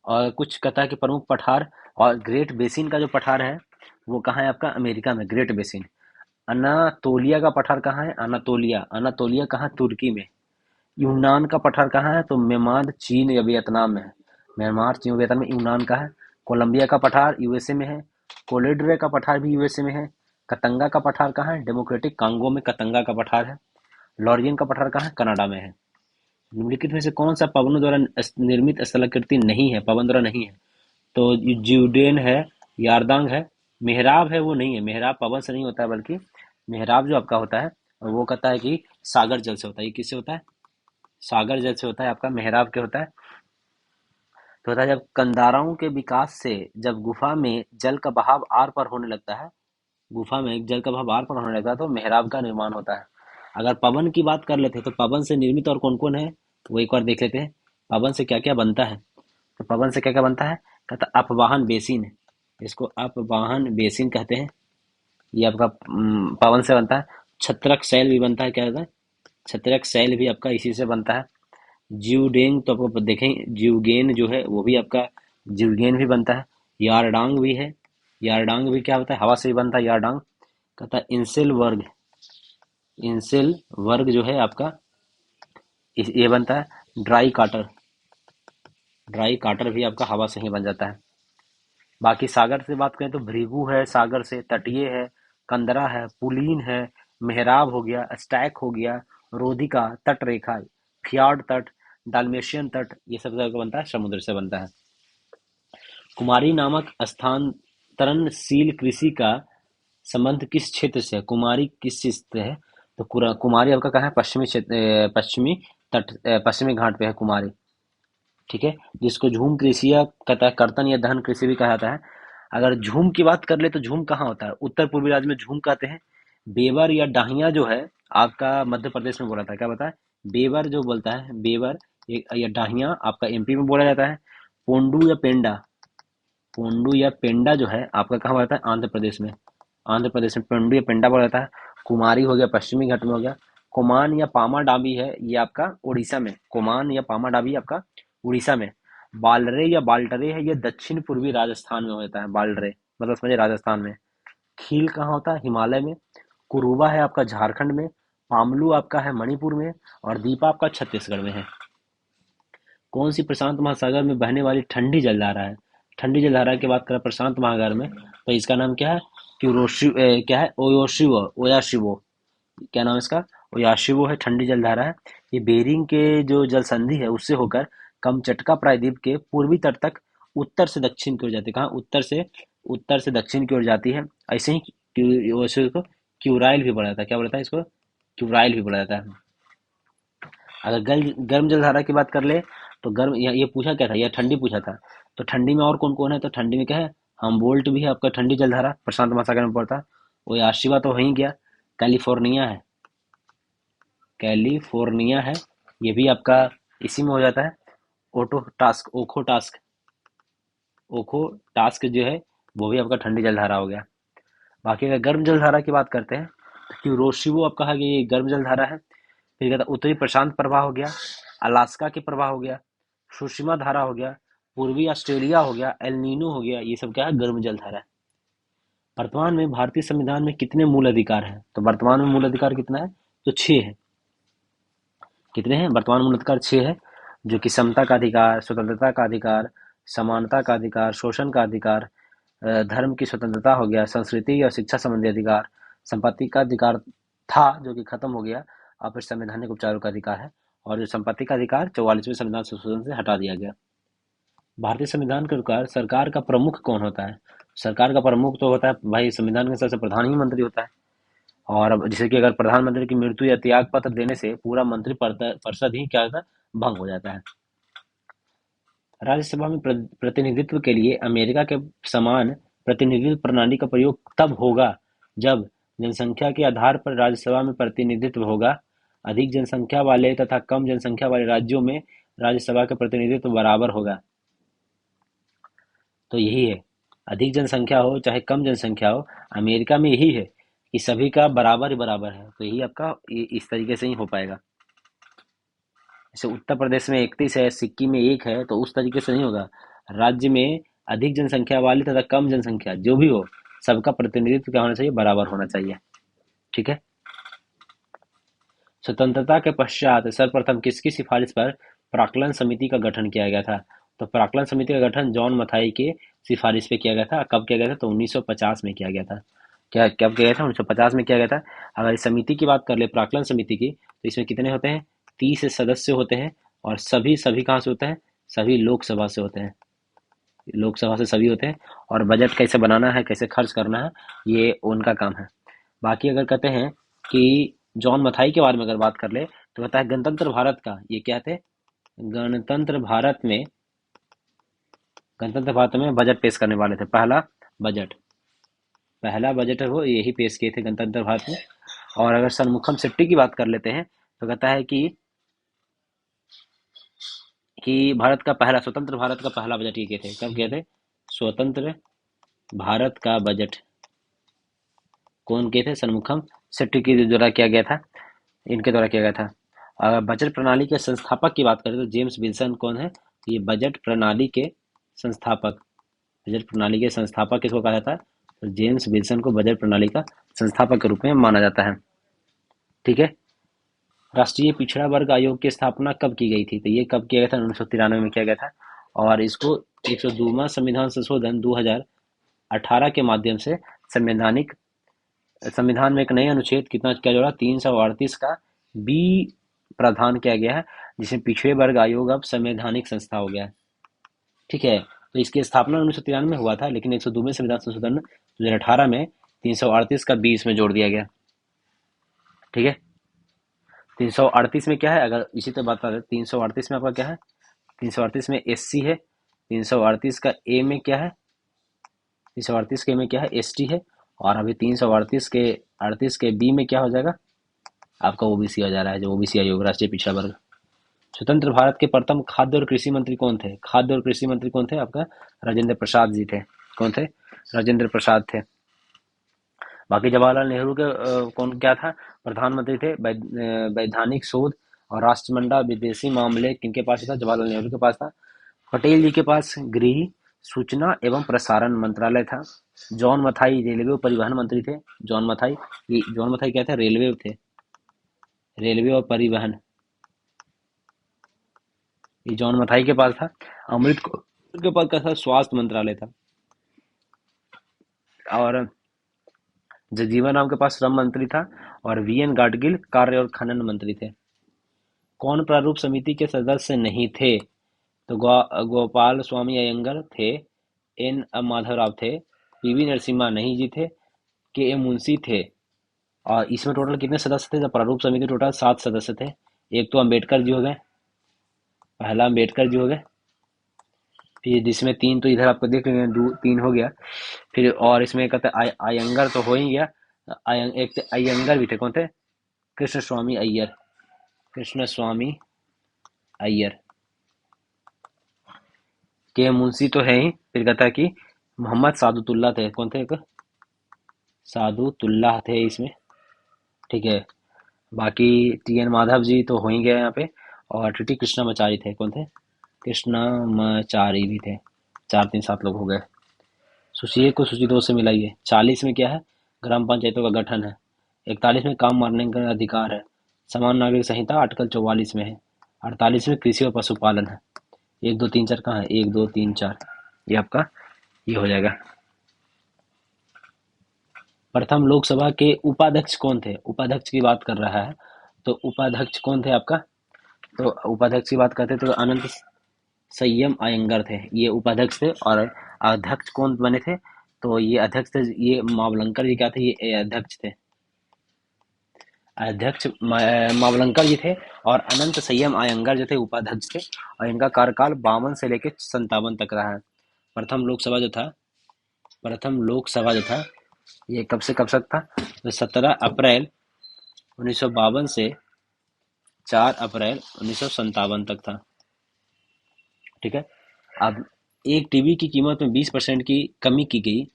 और कुछ कतार के प्रमुख पठार और ग्रेट बेसिन का जो पठार है वो कहाँ है? आपका अमेरिका में, ग्रेट बेसिन। अनातोलिया का पठार कहाँ है? अनातोलिया, अनातोलिया कहाँ? तुर्की में। यूनान का पठार कहाँ है? तो म्यांमार, चीन या वियतनाम में है। म्यांमार, चीन, वियतनाम में यूनान का है। कोलंबिया का पठार यूएसए में है। कोलोरेडो का पठार भी यूएसए में है। कतंगा का पठार कहाँ है? डेमोक्रेटिक कांगो में कतंगा का पठार है। लॉरियन का पठार कहाँ है? कनाडा में है। निम्नलिखित में से कौन सा पवनों द्वारा निर्मित स्थलाकृति नहीं है, पवन द्वारा नहीं है? तो ज्यूडेन है, यारदांग है, मेहराब है, वो नहीं है। मेहराब पवन से नहीं होता है, बल्कि मेहराब जो आपका होता है वो कहता है कि सागर जल से होता है। ये किससे होता है? सागर जल से होता है। आपका मेहराब क्या होता है? तो होता है जब कंदाराओं के विकास से, जब गुफा में जल का बहाव आर पर होने लगता है, गुफा में जल का बहाव आर पर होने लगता है तो मेहराब का निर्माण होता है। अगर पवन की बात कर लेते हैं तो पवन से निर्मित और कौन कौन है वो एक बार देख लेते हैं। पवन से क्या क्या बनता है? तो पवन से क्या क्या बनता है? कहता अपवाहन बेसिन, इसको अपवाहन बेसिन कहते हैं। ये आपका पवन से बनता है। छत्रक शैल भी बनता है। क्या होता है? छत्रक शैल भी आपका इसी से बनता है। जीवडेंग तो आपको देखें, जीवगेन जो है वो भी आपका जीवगेन भी बनता है। यारडांग भी है। यारडांग भी क्या होता है? हवा से ही बनता है यारडांग। कहता है इंसेल वर्ग, इंसेल वर्ग जो है आपका ये बनता है। ड्राई काटर, ड्राई काटर भी आपका हवा से ही बन जाता है। बाकी सागर से बात करें तो भृगु है, सागर से तटीय है, कंदरा है, पुलीन है, मेहराब हो गया, स्टैक हो गया, रोधिका, तट रेखा, फ्यार्ड तट, डाल्मेशियन तट, ये सब जगह बनता है, समुद्र से बनता है। कुमारी नामक स्थानांतरणशील कृषि का संबंध किस क्षेत्र से है? कुमारी किस चीज से है? तो कुमारी आपका कहाँ है? पश्चिमी क्षेत्र, पश्चिमी तट, पश्चिमी घाट पे है कुमारी। ठीक है। जिसको झूम कृषि या कहता है कर्तन या दहन कृषि भी कहा जाता है। अगर झूम की बात कर ले तो झूम कहाँ होता है? उत्तर पूर्वी राज्य में झूम कहते हैं। बेवर या डाहिया जो है आपका मध्य प्रदेश में बोला था, क्या बताए? बेवर जो बोलता है, बेवर या डाहिया आपका एमपी में बोला जाता है। पोंडू या पेंडा, पोंडू या पेंडा जो है आपका कहाँ बोला जाता है? आंध्र प्रदेश में। आंध्र प्रदेश में पेंडू या पेंडा बोला जाता है। कुमारी हो गया पश्चिमी घाट में हो गया। कोमान या पामा डाबी है ये आपका उड़ीसा में। कोमान या पामा डाबी आपका उड़ीसा में। बालरे या बाल्टरे है ये दक्षिण पूर्वी राजस्थान में होता है। बालरे मतलब समझे राजस्थान में। खील कहाँ होता है? हिमालय में। कुरुबा है आपका झारखंड में। पामलू आपका है मणिपुर में। और दीपा आपका छत्तीसगढ़ में है। कौन सी प्रशांत महासागर में बहने वाली ठंडी जलधारा है? ठंडी जलधारा की बात करें प्रशांत महासागर में तो इसका नाम क्या है? क्या है? ओयोशिवो, ओयाशिवो। क्या नाम है इसका? ओयाशिवो है, ठंडी जलधारा है। ये बेरिंग के जो जल संधि है उससे होकर कमचटका प्रायद्वीप के पूर्वी तट तक उत्तर से दक्षिण की ओर जाती है। कहाँ? उत्तर से दक्षिण की ओर जाती है। ऐसे ही इसको क्यूराइल भी बोला जाता है। क्या बोला जाता है इसको? क्यूराइल भी बोला जाता है। अगर गर्म जलधारा की बात कर ले तो गर्म, ये पूछा क्या था? यह ठंडी पूछा था। तो ठंडी में और कौन कौन है? तो ठंडी में क्या है? हमबोल्ट भी है आपका, ठंडी जलधारा प्रशांत महासागर में पड़ता है। वो याशिवा तो हो ही गया। कैलिफोर्निया है, कैलिफोर्निया है, ये भी आपका इसी में हो जाता है। ओटो टास्क, ओखो टास्क, ओखो टास्क जो है वो भी आपका ठंडी जलधारा हो गया। बाकी अगर गर्म जलधारा की बात करते हैं तो क्यूरोशिवो आपका है कि ये गर्म जलधारा है। फिर कहता है उत्तरी प्रशांत प्रवाह हो गया, अलास्का की प्रवाह हो गया, सुषमा धारा हो गया, पूर्वी ऑस्ट्रेलिया हो गया, एल नीनो हो गया, ये सब क्या है? गर्म जलधारा है। वर्तमान में भारतीय संविधान में कितने मूल अधिकार हैं? तो वर्तमान में मूल अधिकार कितना है? तो 6 है। कितने हैं? वर्तमान मूल अधिकार 6 है। जो कि समता का अधिकार, स्वतंत्रता का अधिकार, समानता का अधिकार, शोषण का अधिकार, धर्म की स्वतंत्रता हो गया, संस्कृति और शिक्षा संबंधी अधिकार, संपत्ति का अधिकार था जो कि खत्म हो गया, अब फिर संवैधानिक उपचारों का अधिकार है। और जो संपत्ति का अधिकार 44वें संविधान संशोधन से हटा दिया गया। भारतीय संविधान के अनुसार सरकार का प्रमुख कौन होता है? सरकार का प्रमुख तो होता है भाई संविधान के हिसाब से प्रधान ही मंत्री होता है। और अब जैसे कि अगर प्रधानमंत्री की मृत्यु या त्याग पत्र देने से पूरा मंत्री परिषद ही क्या होता है? भंग हो जाता है। राज्यसभा में प्रतिनिधित्व के लिए अमेरिका के समान प्रतिनिधित्व प्रणाली का प्रयोग तब होगा जब जनसंख्या के आधार पर राज्यसभा में प्रतिनिधित्व होगा। अधिक जनसंख्या वाले तथा कम जनसंख्या वाले राज्यों में राज्यसभा का प्रतिनिधित्व बराबर होगा। तो यही है, अधिक जनसंख्या हो चाहे कम जनसंख्या हो, अमेरिका में यही है कि सभी का बराबर ही बराबर है। तो यही आपका इस तरीके से ही हो पाएगा। जैसे उत्तर प्रदेश में 31 है, सिक्किम में 1 है, तो उस तरीके से नहीं होगा। राज्य में अधिक जनसंख्या वाली तथा कम जनसंख्या जो भी हो, सबका प्रतिनिधित्व क्या होना चाहिए, बराबर होना चाहिए। ठीक है। स्वतंत्रता के पश्चात सर्वप्रथम किसकी सिफारिश पर प्राक्कलन समिति का गठन किया गया था? तो प्राक्कलन समिति का गठन जॉन मथाई के सिफारिश पे किया गया था। कब किया गया था? तो 1950 में किया गया था। क्या कब किया गया था? 1950 में किया गया था। अगर इस समिति की बात कर ले, प्राक्कलन समिति की, तो इसमें कितने होते हैं? 30 सदस्य होते हैं। और सभी सभी कहाँ से होते हैं? सभी लोकसभा से होते हैं। लोकसभा से सभी होते हैं। और बजट कैसे बनाना है, कैसे खर्च करना है, ये उनका काम है। बाकी अगर कहते हैं कि जॉन मथाई के बारे में अगर बात कर ले, तो कहता है गणतंत्र भारत का, ये क्या थे? गणतंत्र भारत में गणतंत्र भारत में बजट पेश करने वाले थे। बजट पहला बजट है वो यही पेश किए थे गणतंत्र भारत में। और अगर सनमुखम सेट्टी की बात कर लेते हैं, तो कहता है कि भारत का पहला स्वतंत्र भारत का पहला बजट ये किए थे। कब किए थे? स्वतंत्र भारत का बजट कौन किए थे? सनमुखम सेट्टी के द्वारा किया गया था, इनके द्वारा किया गया था। अगर बजट प्रणाली के संस्थापक की बात करें, तो जेम्स विल्सन कौन है? ये बजट प्रणाली के संस्थापक। बजट प्रणाली के संस्थापक किसको कहा जाता है? तो जेम्स विल्सन को बजट प्रणाली का संस्थापक के रूप में माना जाता है। ठीक है। राष्ट्रीय पिछड़ा वर्ग आयोग की स्थापना कब की गई थी? तो ये कब किया गया था? 1993 में किया गया था। और इसको 102वां संविधान संशोधन 2018 के माध्यम से संवैधानिक संविधान में एक नए अनुच्छेद कितना क्या जोड़ा? 338 का बी प्रावधान किया गया है, जिसमें पिछड़े वर्ग आयोग अब संवैधानिक संस्था हो गया है। ठीक है। तो इसकी स्थापना 1993 में हुआ था, लेकिन 102वें संविधान संशोधन 2018 में 338 का बी इसमें जोड़ दिया गया। ठीक है। 338 में क्या है, अगर इसी तो बता दें, 338 में आपका क्या है? 338 में एससी है। 338 का ए में क्या है? 338 के में क्या है? एसटी है। और अभी 338 के बी में क्या हो जाएगा? आपका ओबीसी हो जा रहा है, जो ओबीसी आयोग, राष्ट्रीय पिछड़ा वर्ग। स्वतंत्र भारत के प्रथम खाद्य और कृषि मंत्री कौन थे? खाद्य और कृषि मंत्री कौन थे आपका? राजेंद्र प्रसाद जी थे। कौन थे? राजेंद्र प्रसाद थे। बाकी जवाहरलाल नेहरू के कौन क्या था? प्रधानमंत्री थे। वैधानिक शोध और राष्ट्रमंडल विदेशी मामले किनके पास था? जवाहरलाल नेहरू के पास था। पटेल जी के पास गृह, सूचना एवं प्रसारण मंत्रालय था। जॉन मथाई रेलवे और परिवहन मंत्री थे। जॉन मथाई क्या थे? रेलवे थे। रेलवे और परिवहन, ये जॉन मथाई के पास था। अमृत कौर के पास क्या था? स्वास्थ्य मंत्रालय था। और जगजीवन राम के पास श्रम मंत्री था। और वीएन गाडगिल कार्य और खनन मंत्री थे। कौन प्रारूप समिति के सदस्य नहीं थे? तो गोपाल स्वामी अयंगर थे। एन माधवराव थे। पीवी नरसिम्हा नहीं जी थे। के एम मुंशी थे। और इसमें टोटल कितने सदस्य थे? तो प्रारूप समिति टोटल 7 सदस्य थे। एक तो अम्बेडकर जी हो गए, पहला अम्बेडकर जी हो गए। फिर जिसमें 3 तो इधर आपको देख लेंगे, 3 हो गया। फिर और इसमें कहते हैं अयंगर तो हो ही गया। एक तो अयंगर भी थे। कौन थे? कृष्ण स्वामी अय्यर। कृष्ण स्वामी अय्यर। के मुंशी तो है ही। फिर कहता है कि मोहम्मद सादुतुल्लाह थे। कौन थे? एक सादुतुल्लाह थे इसमें। ठीक है। बाकी टी एन माधव जी तो हो ही गए यहाँ पे। और टी टी कृष्णामाचारी थे। कौन थे? कृष्णामाचारी भी थे। 4 3 7 लोग हो गए। सूची 1 को सूची 2 से मिलाइए। 40 में क्या है? ग्राम पंचायतों का गठन है। 41 में काम मारने का अधिकार है। समान नागरिक संहिता आर्टिकल 44 में है। 48 में कृषि और पशुपालन है। 1 2 3 4 कहाँ है? 1 2 3 4, ये आपका ये हो जाएगा। प्रथम लोकसभा के उपाध्यक्ष कौन थे? उपाध्यक्ष की बात कर रहा है, तो उपाध्यक्ष कौन थे आपका? तो उपाध्यक्ष की बात करते तो अनंत संयम अयंगर थे, ये उपाध्यक्ष थे। और अध्यक्ष कौन बने थे? तो ये अध्यक्ष थे, ये मावलंकर जी क्या थे? ये अध्यक्ष थे। अध्यक्ष मावलंकर जी थे। और अनंत संयम अयंगर जो थे उपाध्यक्ष थे। और इनका कार्यकाल 52 से लेकर 57 तक रहा है। प्रथम लोकसभा जो था ये कब से कब तक था? तो 17 अप्रैल 1952 से 4 अप्रैल 1957 तक था। ठीक है। अब एक टीवी की कीमत में 20% की कमी की गई।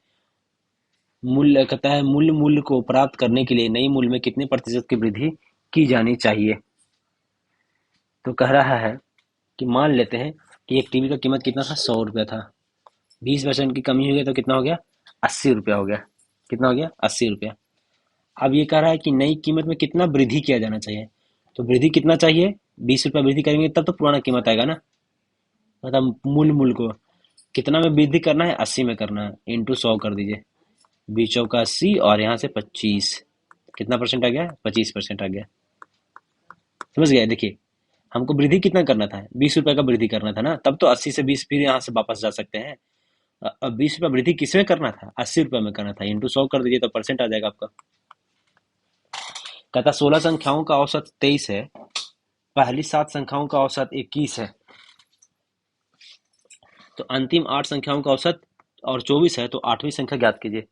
मूल्य कहता है मूल्य को प्राप्त करने के लिए नई मूल्य में कितने प्रतिशत की वृद्धि की जानी चाहिए? तो कह रहा है कि मान लेते हैं कि एक टीवी का कीमत कितना था, 100 रुपया था। 20% की कमी हो गई तो कितना हो गया, 80 रुपया हो गया। कितना हो गया, 80 रुपया। अब ये कह रहा है कि नई कीमत में कितना वृद्धि किया जाना चाहिए। तो वृद्धि कितना चाहिए, 20 रुपया वृद्धि करेंगे तब तो पुराना कीमत आएगा ना। मतलब मूल्य को कितना में वृद्धि करना है, 80 में करना है, इंटू 100 कर दीजिए। 20 चौका 80 और यहाँ से 25, कितना परसेंट आ गया, 25% आ गया। समझ गया? देखिए हमको वृद्धि कितना करना था, 20 रुपए का वृद्धि करना था ना, तब तो 80 से 20 फिर यहाँ से वापस जा सकते हैं। अब 20 रुपया वृद्धि किसमें करना था, 80 रुपये में करना था, इंटू 100 कर दीजिए तो परसेंट आ जाएगा आपका। कहता 16 संख्याओं का औसत 23 है, पहली 7 संख्याओं का औसत 21 है, तो अंतिम 8 संख्याओं का औसत और 24 है, तो 8वीं संख्या ज्ञात कीजिए।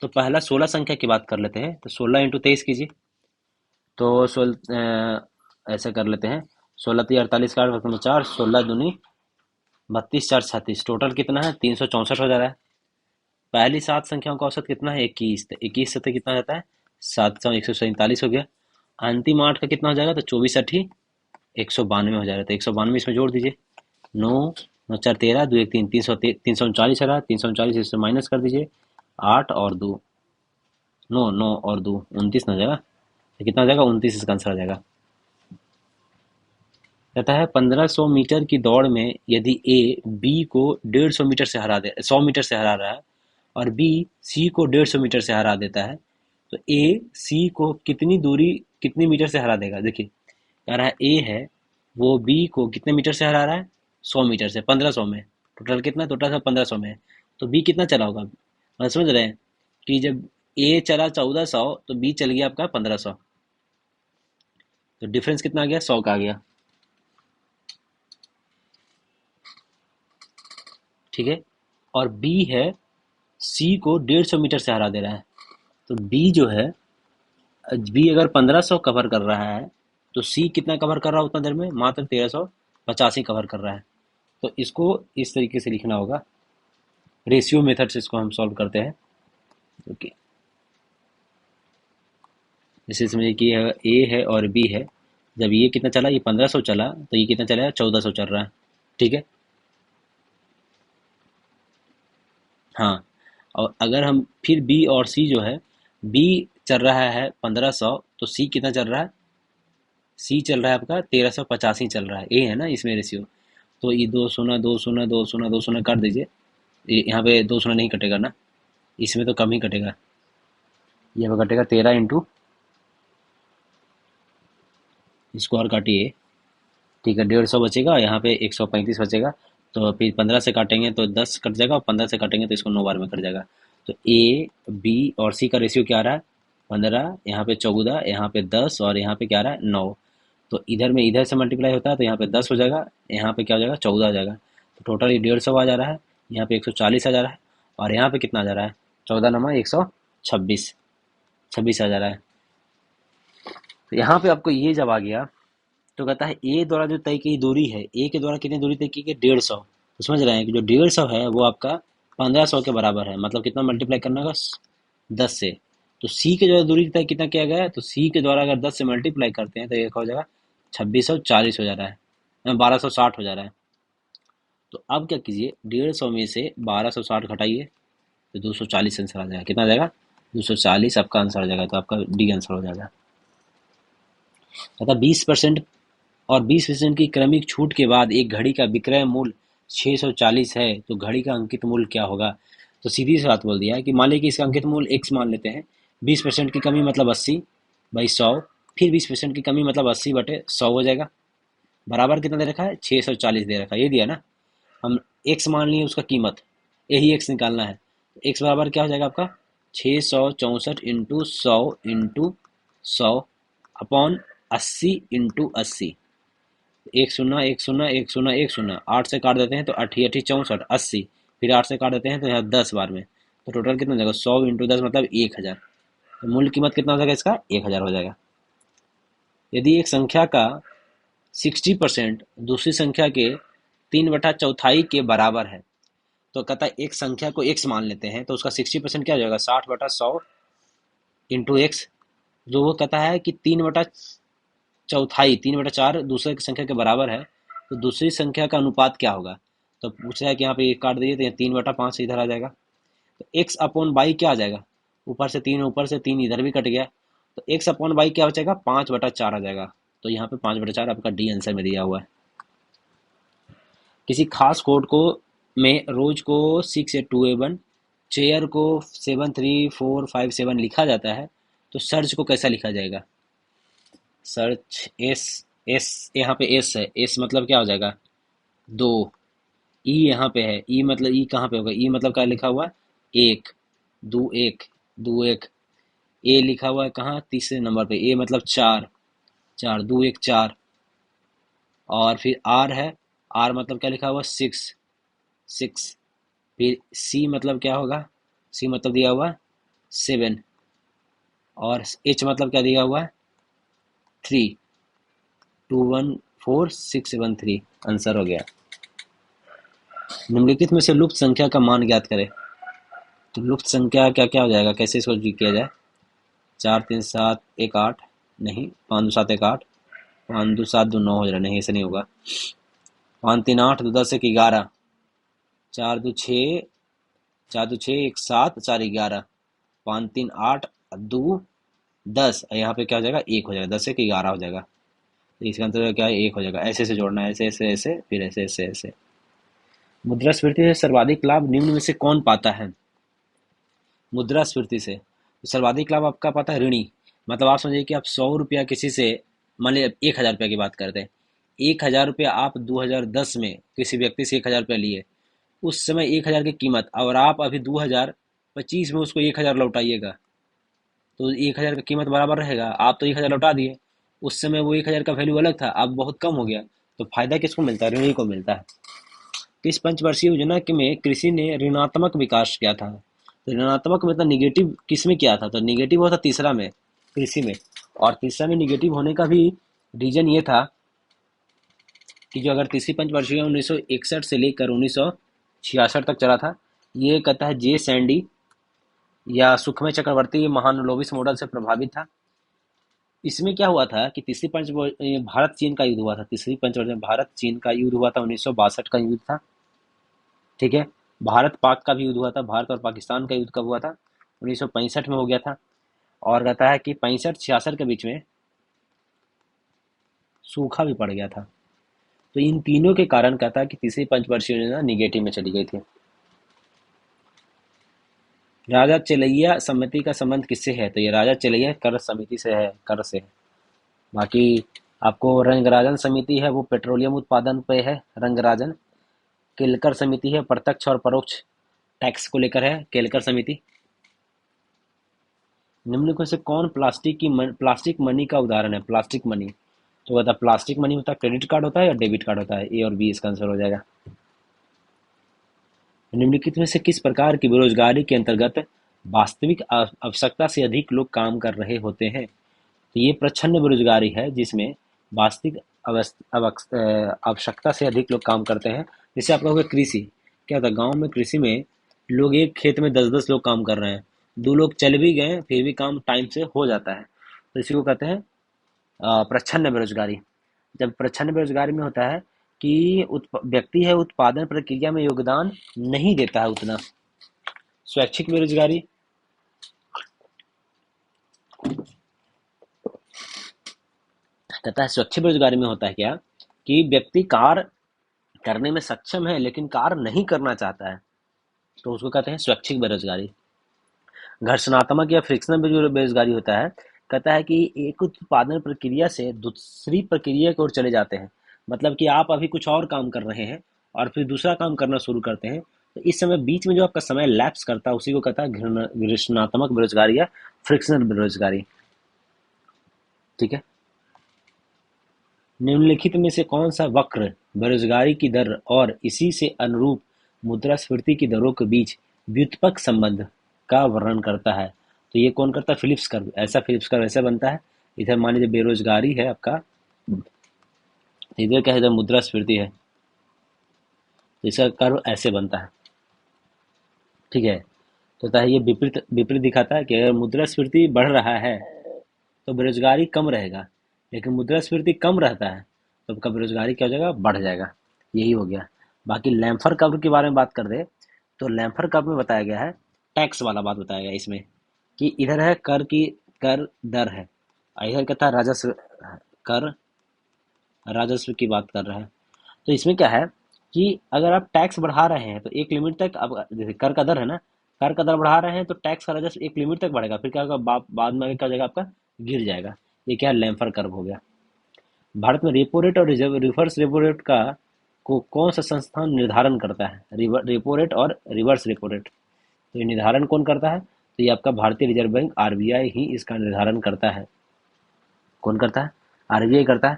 तो पहला 16 संख्या की बात कर लेते हैं, तो 16 इंटू 23 कीजिए। तो ऐसा कर लेते हैं, 16 × 3 = 48 का 8 में 4, 16 दूनी 32, 4 36, टोटल कितना है, 364 हो जा रहा है। पहली 7 संख्याओं का औसत कितना है, 21, तो 21 से कितना जाता है, 700 147 हो गया। अंतिम 8 का कितना हो जाएगा, तो 24 8 192 हो जाएगा, तो 192 इसमें जोड़ दीजिए। 9 9 4 13, 2 1 3, 339 आ रहा है, 339 इससे माइनस कर दीजिए। 8 और 2 9, 9 और 2 29 ना हो जाएगा, तो कितना हो जाएगा, 29 इसका आंसर आ जाएगा। कहता है 1500 मीटर की दौड़ में यदि ए बी को 150 मीटर से हरा दे, 100 मीटर से हरा रहा है, और बी सी को 150 मीटर से हरा देता है, तो ए सी को कितनी दूरी, कितनी मीटर से हरा देगा? देखिए कह रहा है ए है, वो बी को कितने मीटर से हरा रहा है, 100 मीटर से, 1500 में। टोटल कितना, टोटल 1500 में है। तो बी कितना चला होगा, मतलब समझ रहे हैं कि जब ए चला 1400 तो बी चल गया आपका 1500, तो डिफरेंस कितना आ गया, 100 का आ गया। ठीक है। और बी है, सी को 150 मीटर से हरा दे रहा है, तो बी जो है, बी अगर 1500 कवर कर रहा है, तो सी कितना कवर कर रहा है उतना देर में, मात्र 1385 ही कवर कर रहा है। तो इसको इस तरीके से लिखना होगा, रेशियो मेथड से इसको हम सॉल्व करते हैं। ओके, जैसे समझिए कि ए है और बी है, जब ये कितना चला, ये 1500 चला, तो ये कितना चला, 1400 चल रहा है। ठीक है। हाँ, और अगर हम फिर बी और सी जो है, बी चल रहा है 1500, तो सी कितना चल रहा है, सी चल रहा है आपका 1385 चल रहा है, ए है ना इसमें रेशियो। तो ये दो शून्य दो शून्य दो शून्य दो शून्य काट दीजिए, यहाँ पे दो शून्य नहीं कटेगा ना, इसमें तो कम ही कटेगा। ये पे कटेगा 13 इंटू, इसको और काटिए। ठीक है, 150 बचेगा, यहाँ पे 135 बचेगा। तो फिर 15 से काटेंगे तो 10 कट जाएगा, और 15 से काटेंगे तो इसको 9 बार में कट जाएगा। तो ए बी और सी का रेशियो क्या आ रहा है, 15, यहाँ पे 14, यहाँ पे 10, और यहाँ पे क्या आ रहा है, 9। तो इधर में इधर से मल्टीप्लाई होता है तो यहाँ पे 10 हो जाएगा, यहाँ पे क्या हो जाएगा, 14 आ जाएगा। तो टोटल ये 150 आ जा रहा है, यहाँ पे 140 आ जा रहा है, और यहाँ पे कितना आ जा रहा है, 14 नमा 126, 26 आ जा रहा है। तो यहाँ पे आपको ये जब आ गया, तो कहता है ए द्वारा जो तय की दूरी है, ए के द्वारा कितनी दूरी तय की गई, 150। तो समझ रहे हैं कि जो 150 है वो आपका 1500 के बराबर है, मतलब कितना मल्टीप्लाई करना होगा, 10 से। तो सी के द्वारा दूरी तय कितना किया गया है, तो सी के द्वारा अगर 10 से मल्टीप्लाई करते हैं तो ये हो जाएगा 2640 हो जा रहा है, 1260 हो जा रहा है। तो अब क्या कीजिए, 150 में से 1260 घटाइए, तो 240 आंसर आ जाएगा। कितना आ जाएगा, 240 आपका आंसर आ जाएगा, तो आपका डी आंसर हो जाएगा। अतः 20% और 20% की क्रमिक छूट के बाद एक घड़ी का विक्रय मूल्य 640 है, तो घड़ी का अंकित मूल्य क्या होगा? तो सीधी सी बात बोल दिया है कि मान लीजिए कि इसका अंकित मूल्य x मान लेते हैं, 20% की कमी मतलब 80/100, फिर 20% की कमी मतलब 80/100 हो जाएगा। बराबर कितना दे रखा है, 640 दे रखा है, ये दिया ना। हम x मान लिए उसका कीमत, यही x निकालना है। तो x बराबर क्या हो जाएगा आपका, 664 इंटू 100 इंटू 100 अपॉन 80 इंटू 80। एक शून्य एक शून्य एक शून्य एक शून्य, 8 से काट देते हैं तो 8 8 64, 80, फिर 8 से काट देते हैं तो यहाँ 10 बार में, तो टोटल कितना हो जाएगा, 100 इंटू 10 मतलब 1000। तो मूल्य कीमत कितना हो जाएगा इसका, 1000 हो जाएगा। यदि एक संख्या का 60% दूसरी संख्या के 3/4 के बराबर है, तो कहता है एक संख्या को x मान लेते हैं तो उसका 60% क्या हो जाएगा, 60/100 इंटू एक्स। जो वो कहता है कि 3/4 3/4 दूसरे की संख्या के बराबर है, तो दूसरी संख्या का अनुपात क्या होगा। तो पूछ रहा है कि यहाँ पे एक काट दीजिए तो यहाँ 3/5 इधर आ जाएगा, तो एक्स अपॉन बाई क्या आ जाएगा, ऊपर से तीन इधर भी कट गया, तो एक्स अपॉन बाई क्या हो जाएगा, 5/4 आ जाएगा। तो यहाँ पे 5/4 आपका डी आंसर में दिया हुआ है। किसी खास कोड को में रोज को 682A1, चेयर को 73457 लिखा जाता है, तो सर्च को कैसा लिखा जाएगा। सर्च एस, एस यहाँ पे एस है, एस मतलब क्या हो जाएगा, 2। ई यहाँ पे है, ई मतलब ई कहाँ पे होगा, ई मतलब क्या लिखा हुआ है, 1, 2 1, 2 1। ए लिखा हुआ है कहाँ, तीसरे नंबर पे, ए मतलब 4, 4 2 1 4। और फिर आर है, आर मतलब क्या लिखा हुआ है, 6, 6। फिर सी मतलब क्या होगा, सी मतलब दिया हुआ है 7। और एच मतलब क्या दिया हुआ है, 3, 2 1 4 6 7 3। आंसर हो गया। निम्नलिखित में से लुप्त संख्या का मान ज्ञात करें। तो लुप्त संख्या क्या क्या हो जाएगा, कैसे इसको किया जाए। 4 3 7 1 8, नहीं, 5 2 7 1 8, 5 2 7 2 9 हो जा रहा है, नहीं ऐसे नहीं होगा। 5 3 8 2 10 1 11, 4 2 6, 4 2 6 1 7 4 11, 5 3 8 2 10, यहाँ पे क्या हो जाएगा, 1 हो जाएगा, 10 1 11 हो जाएगा। तो इसका आंसर क्या है, 1 हो जाएगा। ऐसे ऐसे जोड़ना है, ऐसे ऐसे ऐसे, फिर ऐसे ऐसे ऐसे। मुद्रास्फीति से सर्वाधिक लाभ निम्न में से कौन पाता है। मुद्रास्फीति से तो सर्वाधिक लाभ आपका पाता है ऋणी। मतलब आप समझिए कि आप 100 रुपया किसी से, मान लीजिए 1000 रुपया की बात करते हैं, 1000 रुपया आप 2010 में किसी व्यक्ति से 1000 रुपया लिए, उस समय 1000 की कीमत, और आप अभी 2025 में उसको 1000 लौटाइएगा, तो 1000 का कीमत बराबर रहेगा। आप तो 1000 लौटा दिए, उस समय वो 1000 का वैल्यू अलग था, अब बहुत कम हो गया। तो फायदा किसको मिलता है, ऋणी को मिलता है। तो इस पंचवर्षीय योजना में कृषि ने ऋणात्मक विकास किया था। तो ऋणात्मक मतलब निगेटिव किस में किया था, तो निगेटिव हुआ था तीसरा में, कृषि में। और तीसरा में निगेटिव होने का भी रीजन ये था कि जो अगर तीसरी पंचवर्षीय 1961 से लेकर 1966 तक चला था, ये कहता है जे सैंडी या सुखमय चक्रवर्ती महानुलोविस मॉडल से प्रभावित था। इसमें क्या हुआ था कि तीसरी पंच भारत चीन का युद्ध हुआ था, तीसरी पंचवर्षीय में भारत चीन का युद्ध हुआ था, 1962 का युद्ध था। ठीक है। भारत पाक का भी युद्ध हुआ था, भारत और पाकिस्तान का युद्ध कब हुआ था, 1965 में हो गया था। और कहता है कि 65 66 के बीच में सूखा भी पड़ गया था। तो इन तीनों के कारण कहता है कि तीसरी पंचवर्षीय योजना निगेटिव में चली गई थी। राजा चेलैया समिति का संबंध किससे है, तो ये राजा चेलैया कर समिति से है, कर से है। बाकी आपको रंगराजन समिति है वो पेट्रोलियम उत्पादन पे है, रंगराजन। केलकर समिति है प्रत्यक्ष और परोक्ष टैक्स को लेकर है, केलकर समिति। निम्नलिखित से कौन प्लास्टिक मनी का उदाहरण है, प्लास्टिक मनी। तो बता, प्लास्टिक मनी होता है क्रेडिट कार्ड होता है या डेबिट कार्ड होता है, ए और बी इसका आंसर हो जाएगा। निम्नलिखित में से किस प्रकार की बेरोजगारी के अंतर्गत वास्तविक आवश्यकता से अधिक लोग काम कर रहे होते हैं। तो ये प्रच्छन्न बेरोजगारी है जिसमें वास्तविक आवश्यकता से अधिक लोग काम करते हैं। जैसे आप लोगों का कृषि क्या होता है, गांव में कृषि में लोग एक खेत में 10 10 लोग काम कर रहे हैं, 2 लोग चल भी गए फिर भी काम टाइम से हो जाता है, तो इसी को कहते हैं प्रच्छन्न बेरोजगारी। जब प्रच्छन्न बेरोजगारी में होता है कि व्यक्ति है उत्पादन प्रक्रिया में योगदान नहीं देता है उतना। स्वैच्छिक बेरोजगारी, कहता है स्वैच्छिक बेरोजगारी में होता है क्या कि व्यक्ति कार्य करने में सक्षम है लेकिन कार्य नहीं करना चाहता है, तो उसको कहते हैं स्वैच्छिक बेरोजगारी। घर्षणात्मक या फ्रिक्शनल बेरोजगारी होता है, कहता है कि एक उत्पादन प्रक्रिया से दूसरी प्रक्रिया की ओर चले जाते हैं। मतलब कि आप अभी कुछ और काम कर रहे हैं और फिर दूसरा काम करना शुरू करते हैं, तो इस समय बीच में जो आपका समय लैप्स करता है उसी को कहता है घर्षणात्मक बेरोजगारी या फ्रिक्शनल बेरोजगारी। ठीक है। निम्नलिखित में से कौन सा वक्र बेरोजगारी की दर और इसी से अनुरूप मुद्रास्फीति की दरों के बीच व्युत्पन्न संबंध का वर्णन करता है। तो ये कौन करता है? Phillips curve. ऐसा फिलिप्स कर्व ऐसे बनता है। इधर मान लीजिए बेरोजगारी है आपका, इधर क्या है? इधर मुद्रास्फीति है, तो इसका कर्व ऐसे बनता है। ठीक है, तो होता है ये विपरीत विपरीत दिखाता है कि अगर मुद्रास्फीति बढ़ रहा है तो बेरोजगारी कम रहेगा, लेकिन मुद्रास्फीति कम रहता है तो आपका बेरोजगारी क्या हो जाएगा? बढ़ जाएगा। यही हो गया। बाकी लैम्फर कर्व के बारे में बात कर दे तो लैम्फर कर्व में बताया गया है, टैक्स वाला बात बताया गया है इसमें, कि इधर है कर दर है, और इधर कहता है राजस्व, कर राजस्व की बात कर रहा है। तो इसमें क्या है कि अगर आप टैक्स बढ़ा रहे हैं तो एक लिमिट तक, अब जैसे कर का दर है ना, कर का दर बढ़ा रहे हैं तो टैक्स का राजस्व एक लिमिट तक बढ़ेगा, फिर क्या होगा? बाद में आगे क्या हो जाएगा? आपका गिर जाएगा। ये क्या है? लैम्फर कर्व हो गया। भारत में रेपो रेट और रिवर्स रेपो रेट का को कौन सा संस्थान निर्धारण करता है? रेपो रेट और रिवर्स रेपो रेट, तो ये निर्धारण कौन करता है? तो ये आपका भारतीय रिजर्व बैंक आरबीआई ही इसका निर्धारण करता है। कौन करता है? आरबीआई करता है।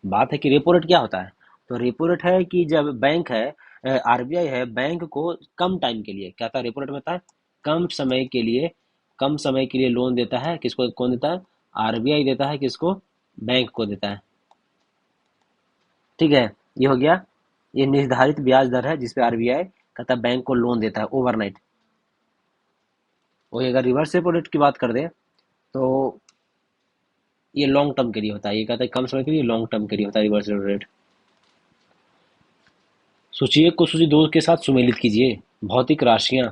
बात है कि रेपो रेट क्या होता है? तो रेपो रेट है कि जब बैंक है, आरबीआई है, बैंक को कम टाइम के लिए, क्या था रेपो रेट में होता है? कम समय के लिए लोन देता है। किसको? कौन देता है? आरबीआई देता है। किसको? बैंक को देता है। ठीक है, ये हो गया। ये निर्धारित ब्याज दर है जिसपे आरबीआई कहता है बैंक को लोन देता है ओवरनाइट। वही अगर रिवर्स रेपो रेट की बात कर दे तो ये लॉन्ग टर्म के लिए होता है। ये कहता है कम समय के लिए, लॉन्ग टर्म के लिए होता है रिवर्स रेपो रेट। सूची एक को सूची दो के साथ सुमेलित कीजिए। भौतिक राशियां।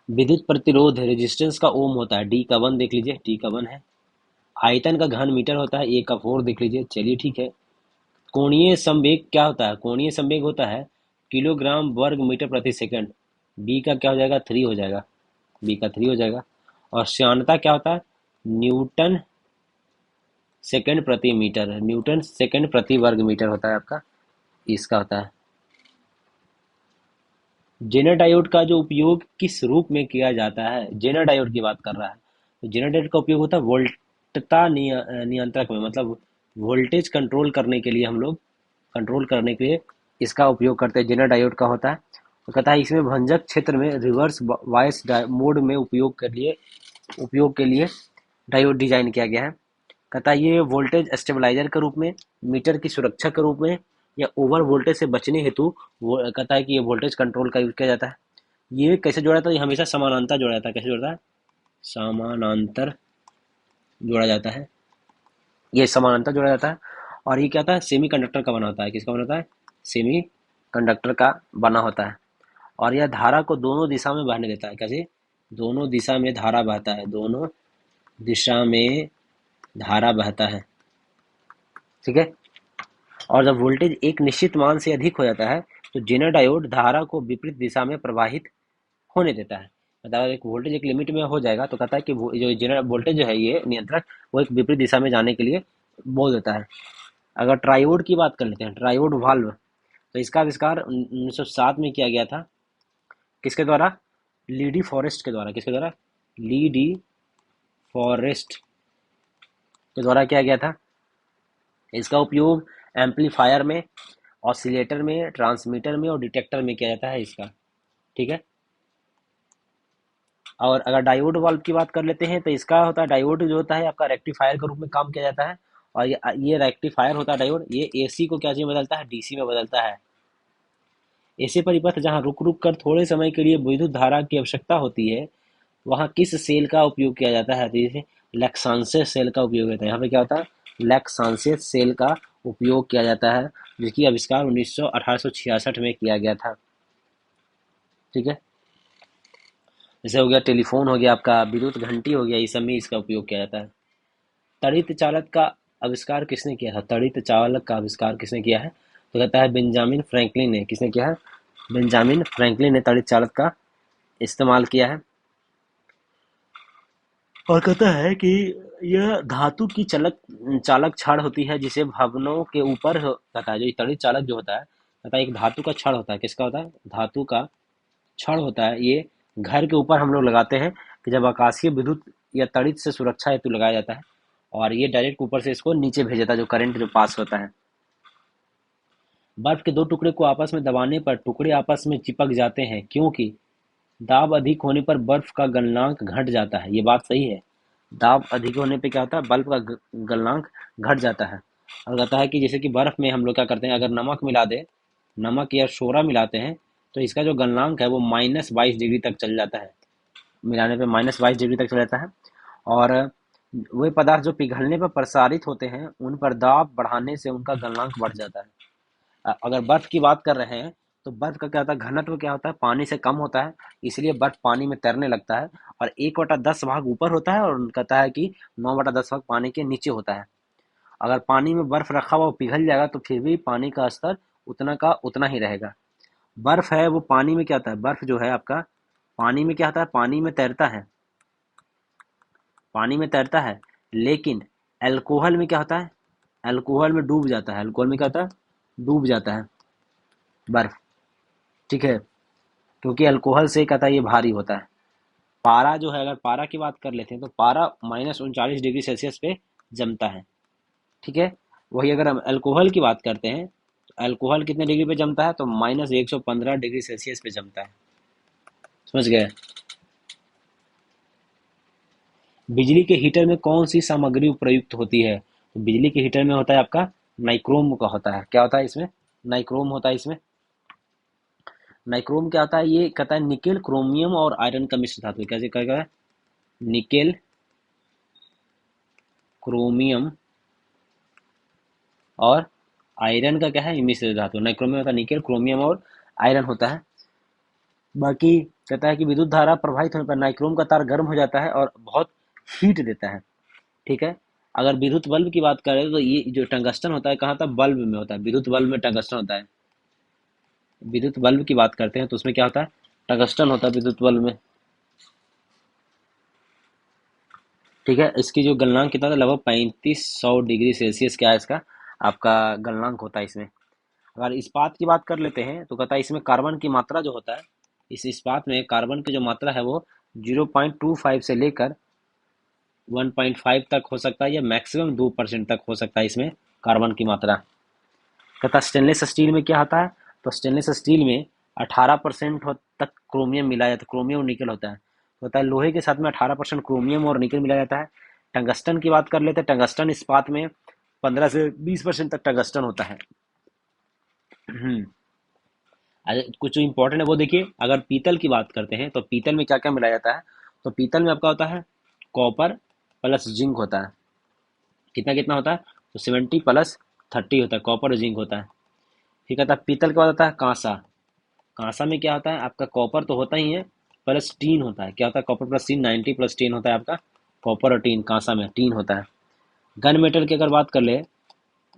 विद्युत प्रतिरोध रेजिस्टेंस का ओम होता है, डी का वन देख लीजिए, डी का वन है। आयतन का घन मीटर होता है, ए का फोर देख लीजिए, चलिए ठीक है। कोणीय संवेग क्या होता है? कोणीय संवेग होता है किलोग्राम वर्ग मीटर प्रति सेकंड, बी का क्या हो जाएगा? थ्री हो जाएगा, बी का थ्री हो जाएगा। और श्यानता क्या होता है? न्यूटन सेकंड प्रति मीटर, न्यूटन सेकंड प्रति वर्ग मीटर होता है आपका, इसका होता है। जेनर डायोड का जो उपयोग किस रूप में किया जाता है? जेनर डायोड की बात कर रहा है। तो जेनर डायोड का उपयोग होता है वोल्टता नियंत्रक में, मतलब वोल्टेज कंट्रोल करने के लिए, हम लोग कंट्रोल करने के लिए इसका उपयोग करते हैं। जेनर डायोड का होता है। तो कहता है इसमें भंजक क्षेत्र में रिवर्स वॉइस मोड में उपयोग के लिए डायोड डिजाइन किया गया है। कहता है ये वोल्टेज स्टेबलाइजर के रूप में, मीटर की सुरक्षा के रूप में, या ओवर वोल्टेज से बचने हेतु वो कहता है कि ये वोल्टेज कंट्रोल का यूज किया जाता है। ये कैसे जोड़ा जाता है? ये हमेशा समानांतर जोड़ा जाता है। कैसे जोड़ता है? समानांतर जोड़ा जाता है। ये समानांतर जोड़ा जाता है। और ये क्या होता है? सेमी कंडक्टर का बना होता है। किसका बना होता है? सेमी कंडक्टर का बना होता है। और यह धारा को दोनों दिशा में बहने देता है। कैसे? दोनों दिशा में धारा बहता है, दोनों दिशा में धारा बहता है। ठीक है। और जब वोल्टेज एक निश्चित मान से अधिक हो जाता है तो जेनर डायोड धारा को विपरीत दिशा में प्रवाहित होने देता है। मतलब एक वोल्टेज एक लिमिट में हो जाएगा तो कहता है कि जो जेनर वोल्टेज जो है, ये नियंत्रक, वो एक विपरीत दिशा में जाने के लिए बोल देता है। अगर ट्रायोड की बात कर लेते हैं, ट्रायोड वाल्व, तो इसका आविष्कार 1907 में किया गया था। किसके द्वारा? लीडी फॉरेस्ट के द्वारा। किसके द्वारा? लीडी फॉरेस्ट के द्वारा किया गया था। इसका उपयोग एम्पलीफायर में, ऑसिलेटर में, ट्रांसमीटर में और डिटेक्टर में किया जाता है इसका। ठीक है। और अगर डायोड वाल्व की बात कर लेते हैं तो इसका होता है, डायोड जो होता है आपका रेक्टिफायर के रूप में काम किया जाता है। और ये रेक्टिफायर होता है डायोड, ये एसी को क्या चीज में बदलता है? डीसी में बदलता है। ऐसे परिपथ जहाँ रुक रुक कर थोड़े समय के लिए विद्युत धारा की आवश्यकता होती है, वहाँ किस सेल का उपयोग किया जाता है? तो जैसे लैक्सांसे सेल का उपयोग होता है। यहाँ पे क्या होता है? लैक्सांसे सेल का उपयोग किया जाता है, जिसकी आविष्कार 1866 में किया गया था। ठीक है। जैसे हो गया टेलीफोन, हो गया आपका विद्युत घंटी, हो गया, इस सब में इसका उपयोग किया जाता है। तड़ित चालक का आविष्कार किसने किया था? तड़ित चालक का आविष्कार किसने किया है? तो कहता है बेंजामिन फ्रैंकलिन ने। किसने किया है? बेंजामिन फ्रैंकलिन ने तड़ित चालक का इस्तेमाल किया है। और कहता है कि यह धातु की चलक चालक छड़ होती है जिसे भवनों के ऊपर कहता है, जो तड़ित चालक जो होता है, कहता है एक धातु का छड़ होता है। किसका होता है? धातु का छड़ होता है। ये घर के ऊपर हम लोग लगाते हैं कि जब आकाशीय विद्युत या तड़ित से सुरक्षा हेतु लगाया जाता है, और ये डायरेक्ट ऊपर से इसको नीचे भेज देता है, जो करंट जो पास होता है। बर्फ के दो टुकड़े को आपस में दबाने पर टुकड़े आपस में चिपक जाते हैं क्योंकि दाब अधिक होने पर बर्फ का गलनांक घट जाता है। ये बात सही है। दाब अधिक होने पे क्या होता है, बर्फ का गलनांक घट जाता है। और कहता है कि जैसे कि बर्फ में हम लोग क्या करते हैं, अगर नमक मिला दे, नमक या सोडा मिलाते हैं, तो इसका जो गलनांक है वो -22 डिग्री तक चल जाता है। मिलाने पे -22 डिग्री तक चला जाता है। और वे पदार्थ जो पिघलने पर प्रसारित होते हैं उन पर दाब बढ़ाने से उनका गलनांक बढ़ जाता है। अगर बर्फ की बात कर रहे हैं तो बर्फ का क्या होता है, घनत्व क्या होता है, पानी से कम होता है, इसलिए बर्फ पानी में तैरने लगता है। और 1/10 भाग ऊपर होता है और कहता है कि 9/10 भाग पानी के नीचे होता है। अगर पानी में बर्फ रखा हुआ वो पिघल जाएगा तो फिर भी पानी का स्तर उतना का उतना ही रहेगा। बर्फ है वो पानी में क्या होता है, बर्फ जो है आपका पानी में क्या होता है, पानी में तैरता है, पानी में तैरता है। लेकिन अल्कोहल में क्या होता है, अल्कोहल में डूब जाता है, अल्कोहल में क्या होता है, डूब जाता है बर्फ। ठीक है, क्योंकि अल्कोहल से कहता है ये भारी होता है। पारा जो है, अगर पारा की बात कर लेते हैं तो पारा -39 डिग्री सेल्सियस पे जमता है। ठीक है, वही अगर हम अल्कोहल की बात करते हैं तो अल्कोहल कितने डिग्री पे जमता है, तो -115 डिग्री सेल्सियस पे जमता है। समझ गए। बिजली के हीटर में कौन सी सामग्री प्रयुक्त होती है, तो बिजली के हीटर में होता है आपका नाइक्रोम का होता है। क्या होता है इसमें, नाइक्रोम होता है इसमें। नाइक्रोम क्या होता है, ये कहता है निकेल क्रोमियम और आयरन का मिश्र धातु है। कैसे कहेगा, निकेल क्रोमियम और आयरन का क्या है, मिश्र धातु। नाइक्रोम में होता है निकेल क्रोमियम और आयरन होता है। बाकी कहता है कि विद्युत धारा प्रवाहित होने पर नाइक्रोम का तार गर्म हो जाता है और बहुत हीट देता है। ठीक है, अगर विद्युत बल्ब की बात करें तो ये जो टंगस्टन होता है कहाँ होता है, बल्ब में होता है। विद्युत बल्ब में टंगस्टन होता है। विद्युत बल्ब की बात करते हैं तो उसमें क्या होता है, टंगस्टन होता है विद्युत बल्ब में। ठीक है, इसकी जो गलनांक कितना था, लगभग 3500 डिग्री सेल्सियस क्या है इसका, आपका गलनांक होता है इसमें। अगर इस्पात की बात कर लेते हैं तो कहता है इसमें कार्बन की मात्रा जो होता है, इस इस्पात में कार्बन की जो मात्रा है वो 0.25 से लेकर 1.5 तक हो सकता है, या मैक्सिमम 2% तक हो सकता है इसमें कार्बन की मात्रा। तथा स्टेनलेस स्टील में क्या होता है, तो स्टेनलेस स्टील में 18% तक क्रोमियम मिलाया जाता है, क्रोमियम और निकल होता है। तो होता है लोहे के साथ में 18% क्रोमियम और निकल मिलाया जाता है। टंगस्टन की बात कर लेते हैं, टंगस्टन इस्पात में 15 से 20% तक टंगस्टन होता है। कुछ जो इंपॉर्टेंट है वो देखिए, अगर पीतल की बात करते हैं तो पीतल में क्या क्या मिलाया जाता है, तो पीतल में आपका होता है कॉपर प्लस जिंक होता है। कितना कितना होता है, तो 70 + 30 होता है, कॉपर और जिंक होता है। ठीक है, तब पीतल के बाद आता है कांसा। कांसा में क्या होता है, आपका कॉपर तो होता ही है, प्लस टीन होता है। क्या होता है, कॉपर प्लस टीन, 90 + 10 होता है आपका कॉपर और टीन, कांसा में टीन होता है। गन मेटल की अगर बात कर ले,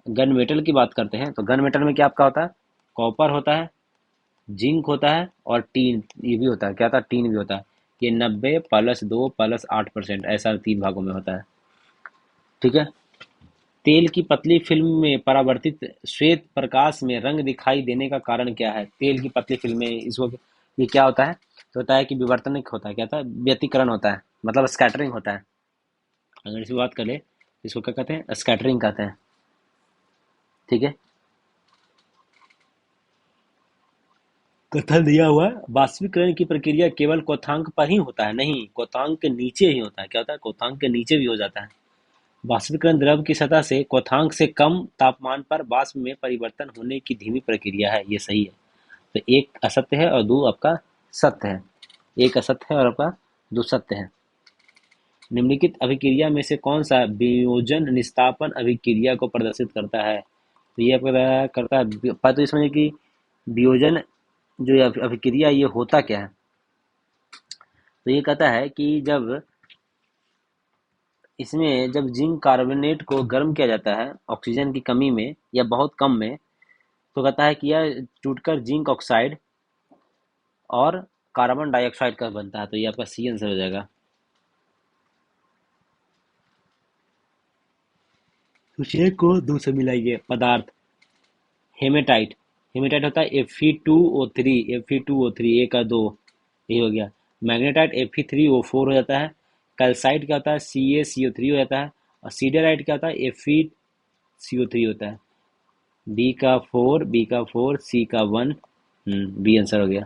गन मेटल की बात करते हैं तो गन मेटल में क्या आपका होता है, कॉपर होता है, जिंक होता है और टीन ये भी होता है। क्या होता है, टीन भी होता है। ये 90 + 2 + 8% ऐसा 3 भागों में होता है। ठीक है, तेल की पतली फिल्म में परावर्तित श्वेत प्रकाश में रंग दिखाई देने का कारण क्या है। तेल की पतली फिल्म में इसको ये क्या होता है, तो होता है कि विवर्तनिक होता है। क्या होता है, व्यतिकरण होता है, मतलब स्कैटरिंग होता है। अगर इसी बात करें तो इसको क्या कहते हैं, स्कैटरिंग कहते हैं। ठीक है, कथन दिया हुआ है वाष्पीकरण की प्रक्रिया केवल क्वथनांक पर ही होता है, नहीं क्वथनांक के नीचे ही होता है। क्या होता है, क्वथनांक के नीचे भी हो जाता है। वाष्पीकरण द्रव की सतह से क्वथनांक से कम तापमान पर वाष्प में परिवर्तन होने की धीमी प्रक्रिया है। ये सही है। तो एक असत्य है और दो आपका सत्य है। एक असत्य है और आपका दो सत्य है। निम्नलिखित अभिक्रिया में से कौन सा वियोजन निस्तापन अभिक्रिया को प्रदर्शित करता है, तो ये आपका करता है। तो इसमें कि वियोजन जो ये अभिक्रिया ये होता क्या है, तो ये कहता है कि जब इसमें जब जिंक कार्बोनेट को गर्म किया जाता है ऑक्सीजन की कमी में या बहुत कम में, तो कहता है कि यह टूटकर जिंक ऑक्साइड और कार्बन डाइऑक्साइड का बनता है। तो ये आपका सी आंसर हो जाएगा। तो शेख को दो से मिलाइए। पदार्थ हेमेटाइट, हेमेटाइट होता है Fe2O3, Fe2O3 ए का दो, ये हो गया। मैग्नेटाइट Fe3O4 हो जाता है। कैल्साइट क्या होता है, CaCO3 हो जाता है। और सीडराइट क्या होता है, FeCO3 होता है। बी का 4, सी का 1। बी आंसर हो गया।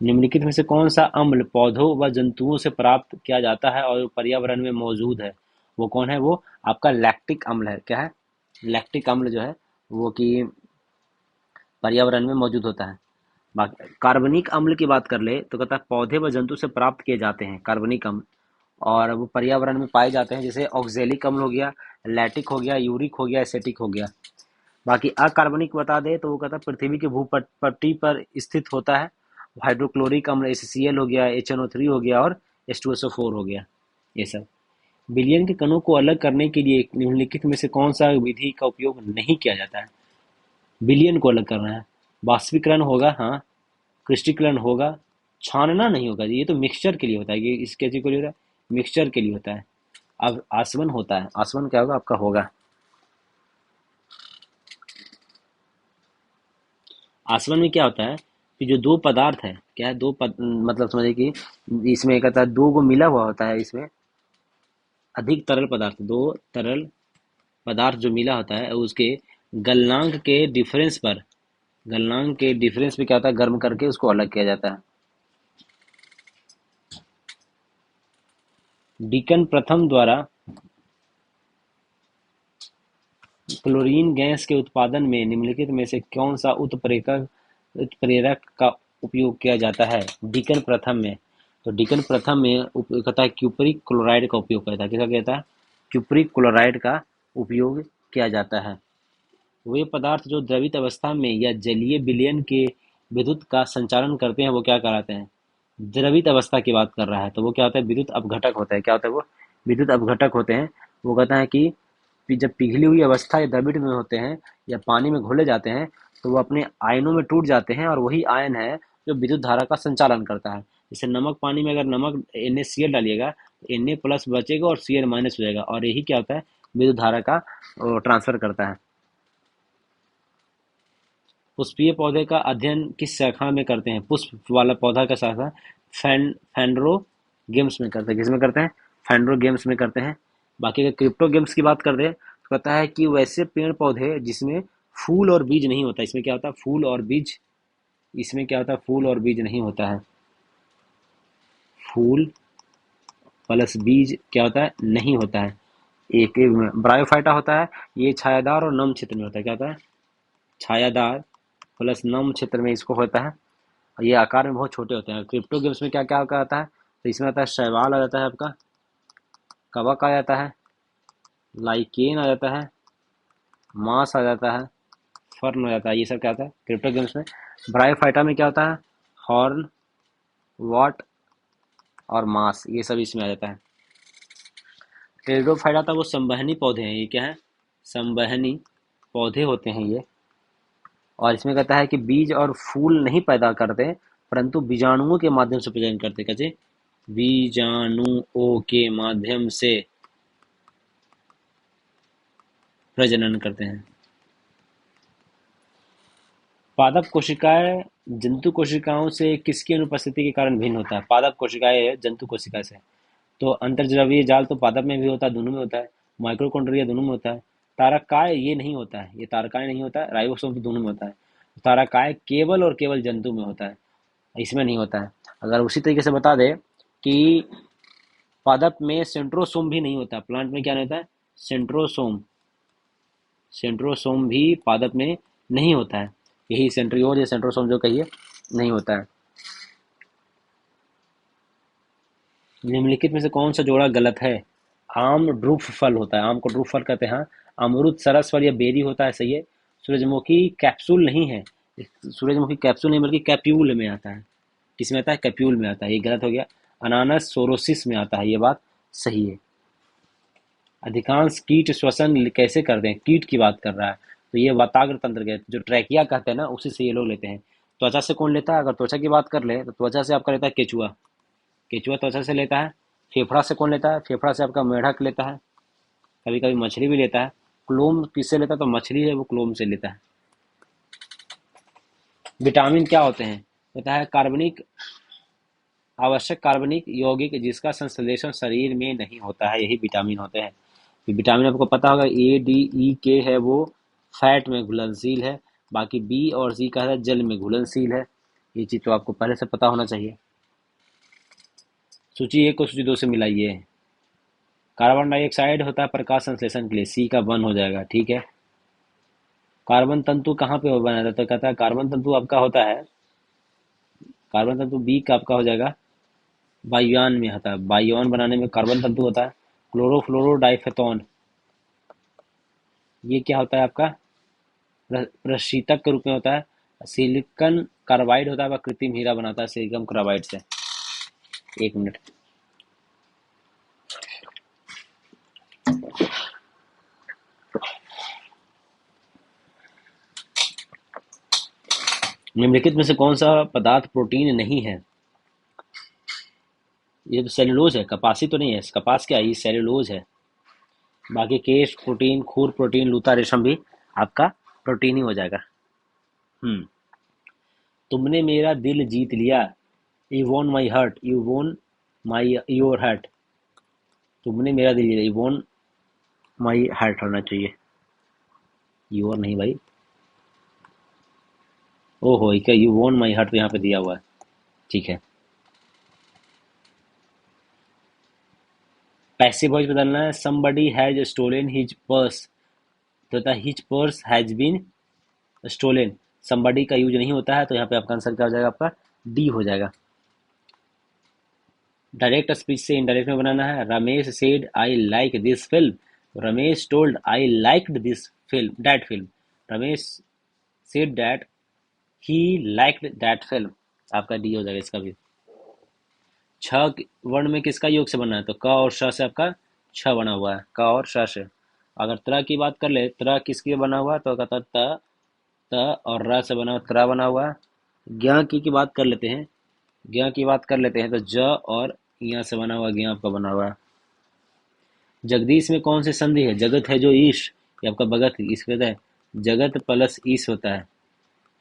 निम्नलिखित में से कौन सा अम्ल पौधों व जंतुओं से प्राप्त किया जाता है और पर्यावरण में मौजूद है? वो कौन है? वो आपका लैक्टिक अम्ल है। क्या है? लैक्टिक अम्ल जो है वो कि पर्यावरण में मौजूद होता है। कार्बनिक अम्ल की बात कर ले तो कहता है पौधे व जंतु से प्राप्त किए जाते हैं कार्बनिक अम्ल, और वो पर्यावरण में पाए जाते हैं, जैसे ऑक्जेलिक अम्ल हो गया, लैटिक हो गया, यूरिक हो गया, एसेटिक हो गया। बाकी अकार्बनिक बता दे तो वो कहता है पृथ्वी के भूपट्टी पर स्थित होता है। हाइड्रोक्लोरिक अम्ल HCl हो गया, HNO3 हो गया और H2SO4 हो गया। ये सब विलयन के कणों को अलग करने के लिए निम्नलिखित में से कौन सा विधि का उपयोग नहीं किया जाता है? विलयन को अलग करना है, बाष्पीकरण होगा, हाँ, क्रिस्टलीकरण होगा, छानना नहीं होगा। ये तो मिक्सचर के लिए होता है, ये इसके के लिए होता है, मिक्सचर के लिए होता है। अब आसवन होता है, आसवन क्या होगा आपका? होगा। आसवन में क्या होता है कि जो दो पदार्थ है, क्या है, मतलब समझिए कि इसमें कहता है दो को मिला हुआ होता है, इसमें अधिक तरल पदार्थ, दो तरल पदार्थ जो मिला होता है उसके गलनांक के डिफरेंस पर, गलनांक के डिफरेंस पे क्या होता है, गर्म करके उसको अलग किया जाता है। डिकन प्रथम द्वारा क्लोरीन गैस के उत्पादन में निम्नलिखित में से कौन सा उत्प्रेरक का उपयोग किया जाता है? डिकन प्रथम में, तो डिकन प्रथम में कहता है क्यूपरिक क्लोराइड का उपयोग करता है। किसका कहता है? क्यूपरिक क्लोराइड का उपयोग किया जाता है। वे पदार्थ जो द्रवित अवस्था में या जलीय विलयन के विद्युत का संचालन करते हैं वो क्या कहलाते हैं? द्रवित अवस्था की बात कर रहा है तो वो क्या होता है? विद्युत अपघटक होता है। क्या होता है वो? विद्युत अपघटक होते हैं। वो कहता है कि जब पिघली हुई अवस्था या द्रवित में होते हैं या पानी में घोले जाते हैं तो वो अपने आयनों में टूट जाते हैं, और वही आयन है जो विद्युत धारा का संचालन करता है। जैसे नमक पानी में, अगर नमक NaCl डालिएगा तो Na प्लस बचेगा और Cl माइनस हो जाएगा, और यही क्या होता है? विद्युत धारा का ट्रांसफर करता है। पुष्पीय पौधे का अध्ययन किस शाखा में करते हैं? पुष्प वाला पौधा का शाखा फैंड्रोगेम्स में करते हैं। किस में करते हैं? फैंड्रोगेम्स में करते हैं। बाकी अगर क्रिप्टोगेम्स की बात कर दे तो कहता है कि वैसे पेड़ पौधे जिसमें फूल और बीज नहीं होता। इसमें क्या होता है? फूल और बीज। इसमें क्या होता है? फूल और बीज नहीं होता है। फूल प्लस बीज क्या होता है? नहीं होता है। एक ब्रायोफाइटा होता है, ये छायादार और नम क्षेत्र में होता है। क्या होता है? छायादार प्लस नम क्षेत्र में इसको होता है, और ये आकार में बहुत छोटे होते हैं। क्रिप्टो गेम्स में क्या क्या आता है? तो इसमें आता है शैवाल आ जाता है, आपका कवक आ जाता है, लाइकेन आ जाता है, मांस आ जाता है, फर्न आ जाता है। ये सब क्या आता है क्रिप्टो गेम्स में। ब्रायोफाइटा में क्या होता है? हॉर्न, वॉट और मांस, ये सब इसमें आ जाता है। टेरिडोफाइटा था वो संवहनी पौधे हैं। ये क्या है? संवहनी पौधे होते हैं ये। और इसमें कहता है कि बीज और फूल नहीं पैदा करते, परंतु बीजाणुओं के माध्यम से प्रजनन करते। कैसे? बीजाणुओं के माध्यम से प्रजनन करते हैं। पादप कोशिकाएं जंतु कोशिकाओं से किसकी अनुपस्थिति के कारण भिन्न होता है? पादप कोशिकाएं जंतु कोशिका से। तो अंतर्जवीय जाल तो पादप में भी होता है, दोनों में होता है। माइक्रोकॉन्ड्रिया दोनों में होता है। तारकाय ये नहीं होता है, ये तारकाय नहीं होता है। राइबोसोम भी दोनों में होता है। तारकाय केवल और केवल जंतु में होता है, इसमें नहीं होता है। अगर उसी तरीके से बता दे कि पादप में सेंट्रोसोम भी नहीं होता, प्लांट में क्या नहीं होता है? सेंट्रोसोम। सेंट्रोसोम भी पादप में नहीं होता है। यही सेंट्रियोल या सेंट्रोसोम जो कहिए, नहीं होता है। निम्नलिखित में से कौन सा जोड़ा गलत है? आम ड्रूफ फल होता है, आम को ड्रूफ फल कहते हैं। हाँ। अमरूद सरस फल या बेरी होता है, सही है। सूरजमुखी कैप्सूल नहीं है। सूरजमुखी कैप्सूल नहीं बल्कि कैप्यूल में आता है। किसमें आता है? कैप्यूल में आता है, ये गलत हो गया। अनानास सोरोसिस में आता है, ये बात सही है। अधिकांश कीट श्वसन कैसे करते हैं? कीट की बात कर रहा है तो ये वाताग्र तंत्र के जो ट्रैकिया कहते हैं ना, उसी से ये लोग लेते हैं। त्वचा से कौन लेता है? अगर त्वचा की बात कर ले तो त्वचा से आपका लेता है केचुआ। केचुआ त्वचा से लेता है। फेफड़ा से कौन लेता है? फेफड़ा से आपका मेढक लेता है, कभी कभी मछली भी लेता है। क्लोम किससे लेता है? तो मछली है वो क्लोम से लेता है। विटामिन क्या होते हैं? होता है कार्बनिक, आवश्यक कार्बनिक यौगिक जिसका संश्लेषण शरीर में नहीं होता है, यही विटामिन होते हैं। तो विटामिन आपको पता होगा A D E K है वो फैट में घुलनशील है। बाकी बी और सी का है जल में घुलनशील है। ये चीज़ तो आपको पहले से पता होना चाहिए। सूची 1 को सूची 2 से मिलाइए। कार्बन डाइऑक्साइड होता है प्रकाश संश्लेषण के लिए, सी का 1 हो जाएगा, ठीक है। कार्बन तंतु कहाँ पे बना था, तो कहता है कार्बन तंतु आपका होता है, कार्बन तंतु बी का आपका हो जाएगा वायुयान में होता है, वायुयान बनाने में कार्बन तंतु होता है। क्लोरोफ्लोरो डाइफेथॉन, ये क्या होता है आपका, प्रशीतक के रूप में होता है। सिलिकॉन कार्बाइड होता है, वह कृत्रिम हीरा बनाता है सिलिकॉन कार्बाइड से। 1 मिनट। निम्नलिखित में से कौन सा पदार्थ प्रोटीन नहीं है। ये तो सेल्यूलोज है, कपासी तो नहीं है, कपास क्या है, ये सेल्यूलोज है। बाकी केश प्रोटीन, खूर प्रोटीन, लूता रेशम भी आपका प्रोटीन ही हो जाएगा। हम्म तुमने मेरा दिल जीत लिया, you won my heart, you won my your heart. तुमने मेरा दिल जीत, यू वॉन माई हार्ट होना चाहिए, योर नहीं भाई। ओहो, क्या यू वॉन माई हार्ट तो यहाँ पे दिया हुआ है, ठीक है। पैसिव वॉइस बदलना है, somebody has stolen his purse, तो होता है his purse has been stolen. somebody का यूज नहीं होता है, तो यहाँ पे आपका आंसर क्या हो जाएगा, आपका डी हो जाएगा। डायरेक्ट स्पीच से इनडायरेक्ट में बनाना है। Ramesh said I like this film, Ramesh told I liked this film, that film. Ramesh said that he liked that film, आपका डी हो जाएगा इसका भी। छ वर्ण में किसका योग से बना है, तो क और श से आपका छ बना हुआ है, क और श से। अगर त्र की बात कर ले, त्र किसके बना हुआ है, तो कहता त, त और र से बना हुआ, त्र बना हुआ है। ज्ञ की बात कर लेते हैं, ज्ञ की बात कर लेते हैं, तो ज और यहाँ से बना हुआ, ज्ञ आपका बना हुआ है। जगदीश में कौन सी संधि है, जगत है जो ईश, ये आपका भगत, इसके कहते हैं जगत प्लस ईश होता है,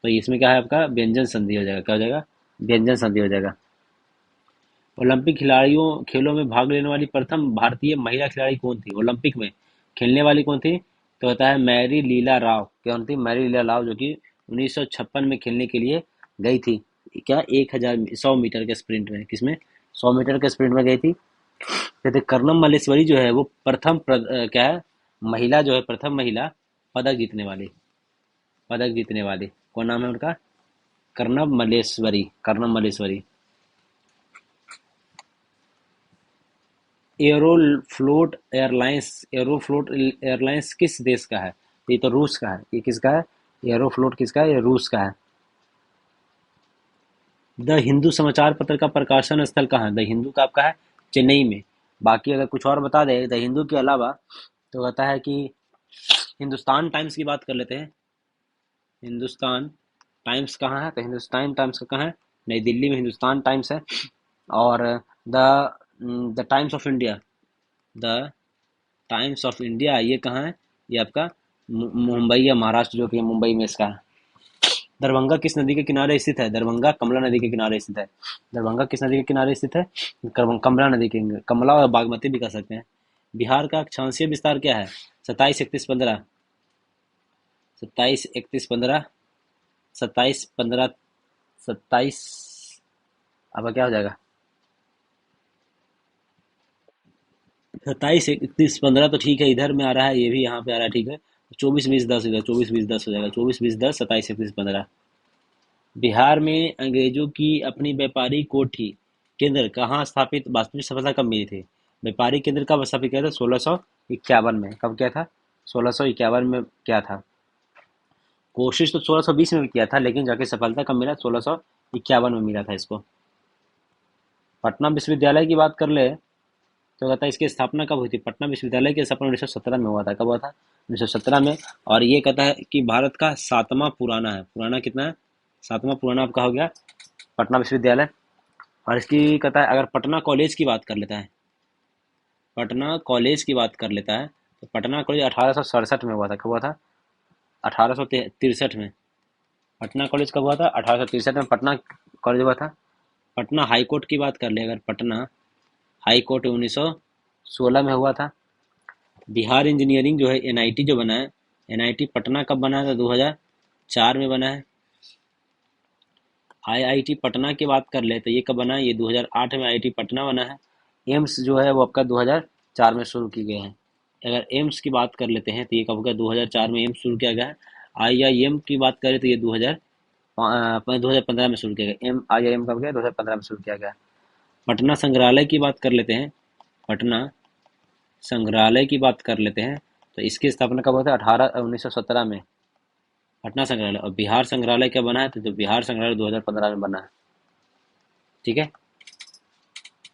तो इसमें क्या है आपका व्यंजन संधि हो जाएगा, क्या हो जाएगा, व्यंजन संधि हो जाएगा। ओलंपिक खिलाड़ियों खेलों में भाग लेने वाली प्रथम भारतीय महिला खिलाड़ी कौन थी, ओलंपिक में खेलने वाली कौन थी, तो होता है मैरी लीला राव। कौन थी, मैरी लीला राव, जो कि 1956 में खेलने के लिए गई थी। क्या 1,100 मीटर के स्प्रिंट में, किसमें, 100 मीटर के स्प्रिंट में गई थी। कहते कर्णम मल्लेश्वरी जो है वो क्या है, महिला जो है, प्रथम महिला पदक जीतने वाली कौन नाम है उनका, कर्णम मल्लेश्वरी, कर्णम मल्लेश्वरी। एरोफ्लोट एयरलाइंस किस देश का है, ये तो रूस का है, ये किसका है, एरोफ्लोट किसका है, ये रूस का है। द हिंदू समाचार पत्र का प्रकाशन स्थल कहाँ है, द हिंदू का आपका है चेन्नई में। बाकी अगर कुछ और बता दे द हिंदू के अलावा, तो कहता है कि हिंदुस्तान टाइम्स की बात कर लेते हैं। हिंदुस्तान टाइम्स कहाँ है, तो हिंदुस्तान टाइम्स का कहाँ है, नई दिल्ली में हिंदुस्तान टाइम्स है। और the the times of India, the times of India ये कहाँ है, ये आपका मुंबई या महाराष्ट्र जो कि मुंबई में इसका है। दरभंगा किस नदी के किनारे स्थित है, दरभंगा कमला नदी के किनारे स्थित है। दरभंगा किस नदी के किनारे स्थित है, कमला नदी के, कमला और बागमती भी कह सकते हैं। बिहार का अक्षांशीय विस्तार क्या है, 27 31 15, 27 31 15, 27 15, 27, अब क्या हो जाएगा, 27 31 15 तो ठीक है, इधर में आ रहा है, ये भी यहाँ पे आ रहा है, ठीक है। 24 20 10 इधर, 24 20 10 हो जाएगा, 24 20 10, 27 31 15। बिहार में अंग्रेजों की अपनी व्यापारी कोठी केंद्र कहाँ स्थापित, वास्तविक सफलता कब मिली थी, व्यापारी केंद्र कब स्थापित किया था, 1651 में। कब किया था, 1651 में क्या था। कोशिश तो 1620 में भी किया था, लेकिन जाके सफलता कब मिला, 1651 में मिला था इसको। पटना विश्वविद्यालय की बात कर ले, तो कहता है इसकी स्थापना कब हुई थी, पटना विश्वविद्यालय की स्थापना 1917 में हुआ था। कब हुआ था, 1917 में। और ये कहता है कि भारत का 7वां पुराना है, पुराना कितना है, 7वां पुराना आपका हो गया पटना विश्वविद्यालय। और इसकी कहता है अगर पटना कॉलेज की बात कर लेता है, पटना कॉलेज की बात कर लेता है, तो पटना कॉलेज 1867 में हुआ था। कब हुआ था, 1863 में। पटना कॉलेज कब हुआ था, 1863 में पटना कॉलेज हुआ था। पटना हाई कोर्ट की बात कर ले अगर, पटना हाई कोर्ट 1916 में हुआ था। बिहार इंजीनियरिंग जो है, एनआईटी जो बना है, एनआईटी पटना कब बना था? 2004 में बना है। आईआईटी पटना की बात कर ले तो ये कब बना है? ये 2008 में आईआईटी पटना बना है। एम्स जो है वो आपका 2004 में शुरू की गए हैं। अगर एम्स की बात कर लेते हैं तो ये कब का? 2004 में एम्स शुरू किया गया है। आईआईएम की बात करें तो ये 2015 में शुरू किया गया। आईआईएम कब गया? 2015 में शुरू किया गया। पटना संग्रहालय की बात कर लेते हैं। पटना संग्रहालय की बात कर लेते हैं तो इसकी स्थापना कब हुआ था? 1917 में पटना संग्रहालय। और बिहार संग्रहालय क्या बना है? तो बिहार संग्रहालय 2015 में बना है। ठीक है।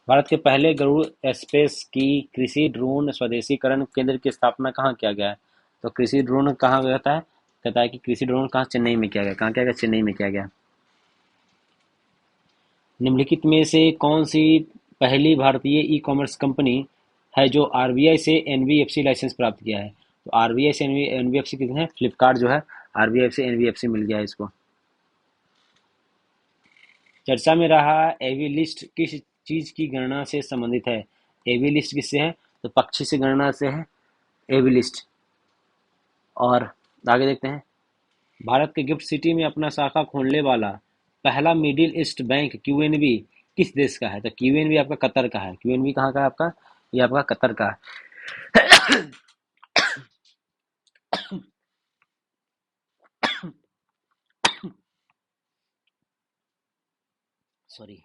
भारत के पहले गरुड़ स्पेस की कृषि ड्रोन स्वदेशीकरण केंद्र की स्थापना कहाँ किया गया है? तो कृषि ड्रोन कहाँ कहता है? कहता है कि कृषि ड्रोन कहाँ? चेन्नई में किया गया। कहाँ किया गया? चेन्नई में किया गया। निम्नलिखित में से कौन सी पहली भारतीय ई कॉमर्स कंपनी है जो आरबीआई से एनबीएफसी लाइसेंस प्राप्त किया है? तो आरबीआई से एनबीएफसी कितने हैं? फ्लिपकार्ट जो है आरबीआई से एनबीएफसी मिल गया है इसको। चर्चा में रहा एवी लिस्ट किस चीज की गणना से संबंधित है? एवी लिस्ट किससे है? तो पक्षी से गणना से है एवी लिस्ट। और आगे देखते हैं। भारत के गिफ्ट सिटी में अपना शाखा खोलने वाला पहला मिडिल ईस्ट बैंक क्यूएनबी किस देश का है? तो क्यूएनबी आपका कतर का है। क्यूएनबी कहाँ का है आपका? ये आपका कतर का है। सॉरी।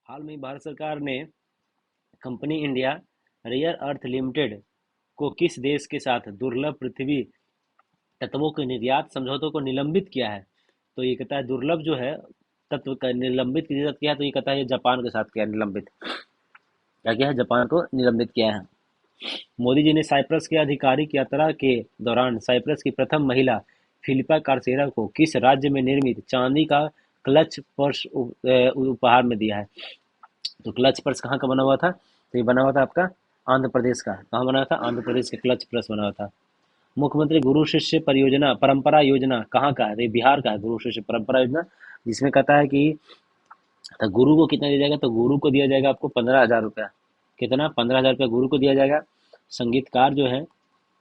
हाल में भारत सरकार ने company India rare earth limited को किस देश के साथ दुर्लभ पृथ्वी तत्वों के निर्यात समझौतों को निलंबित किया है? तो ये कहता है दुर्लभ जो है तत्व का निलंबित किया है। तो ये कहता है ये जापान के साथ किया है निलंबित। क्या किया है? जापान को निलंबित किया है। मोदी जी ने साइप्रस के आधिकारिक यात्रा के दौरान साइप्रस की प्रथम महिला फिलिपा कार्सेरा को किस राज्य में निर्मित चांदी का क्लच पर्स उपहार में दिया है? तो क्लच पर्स कहाँ का बना हुआ था? तो ये बना हुआ था आपका आंध्र प्रदेश का। कहाँ बना हुआ था? आंध्र प्रदेश का क्लच पर्स बना हुआ था। मुख्यमंत्री गुरु शिष्य परियोजना परंपरा योजना कहाँ का है? तो ये बिहार का है गुरु शिष्य परंपरा योजना, जिसमें कहता है कि तो गुरु को कितना दिया जाएगा? तो गुरु को दिया जाएगा आपको 15,000 रुपया। कितना? 15,000 रुपया गुरु को दिया जाएगा। संगीतकार जो है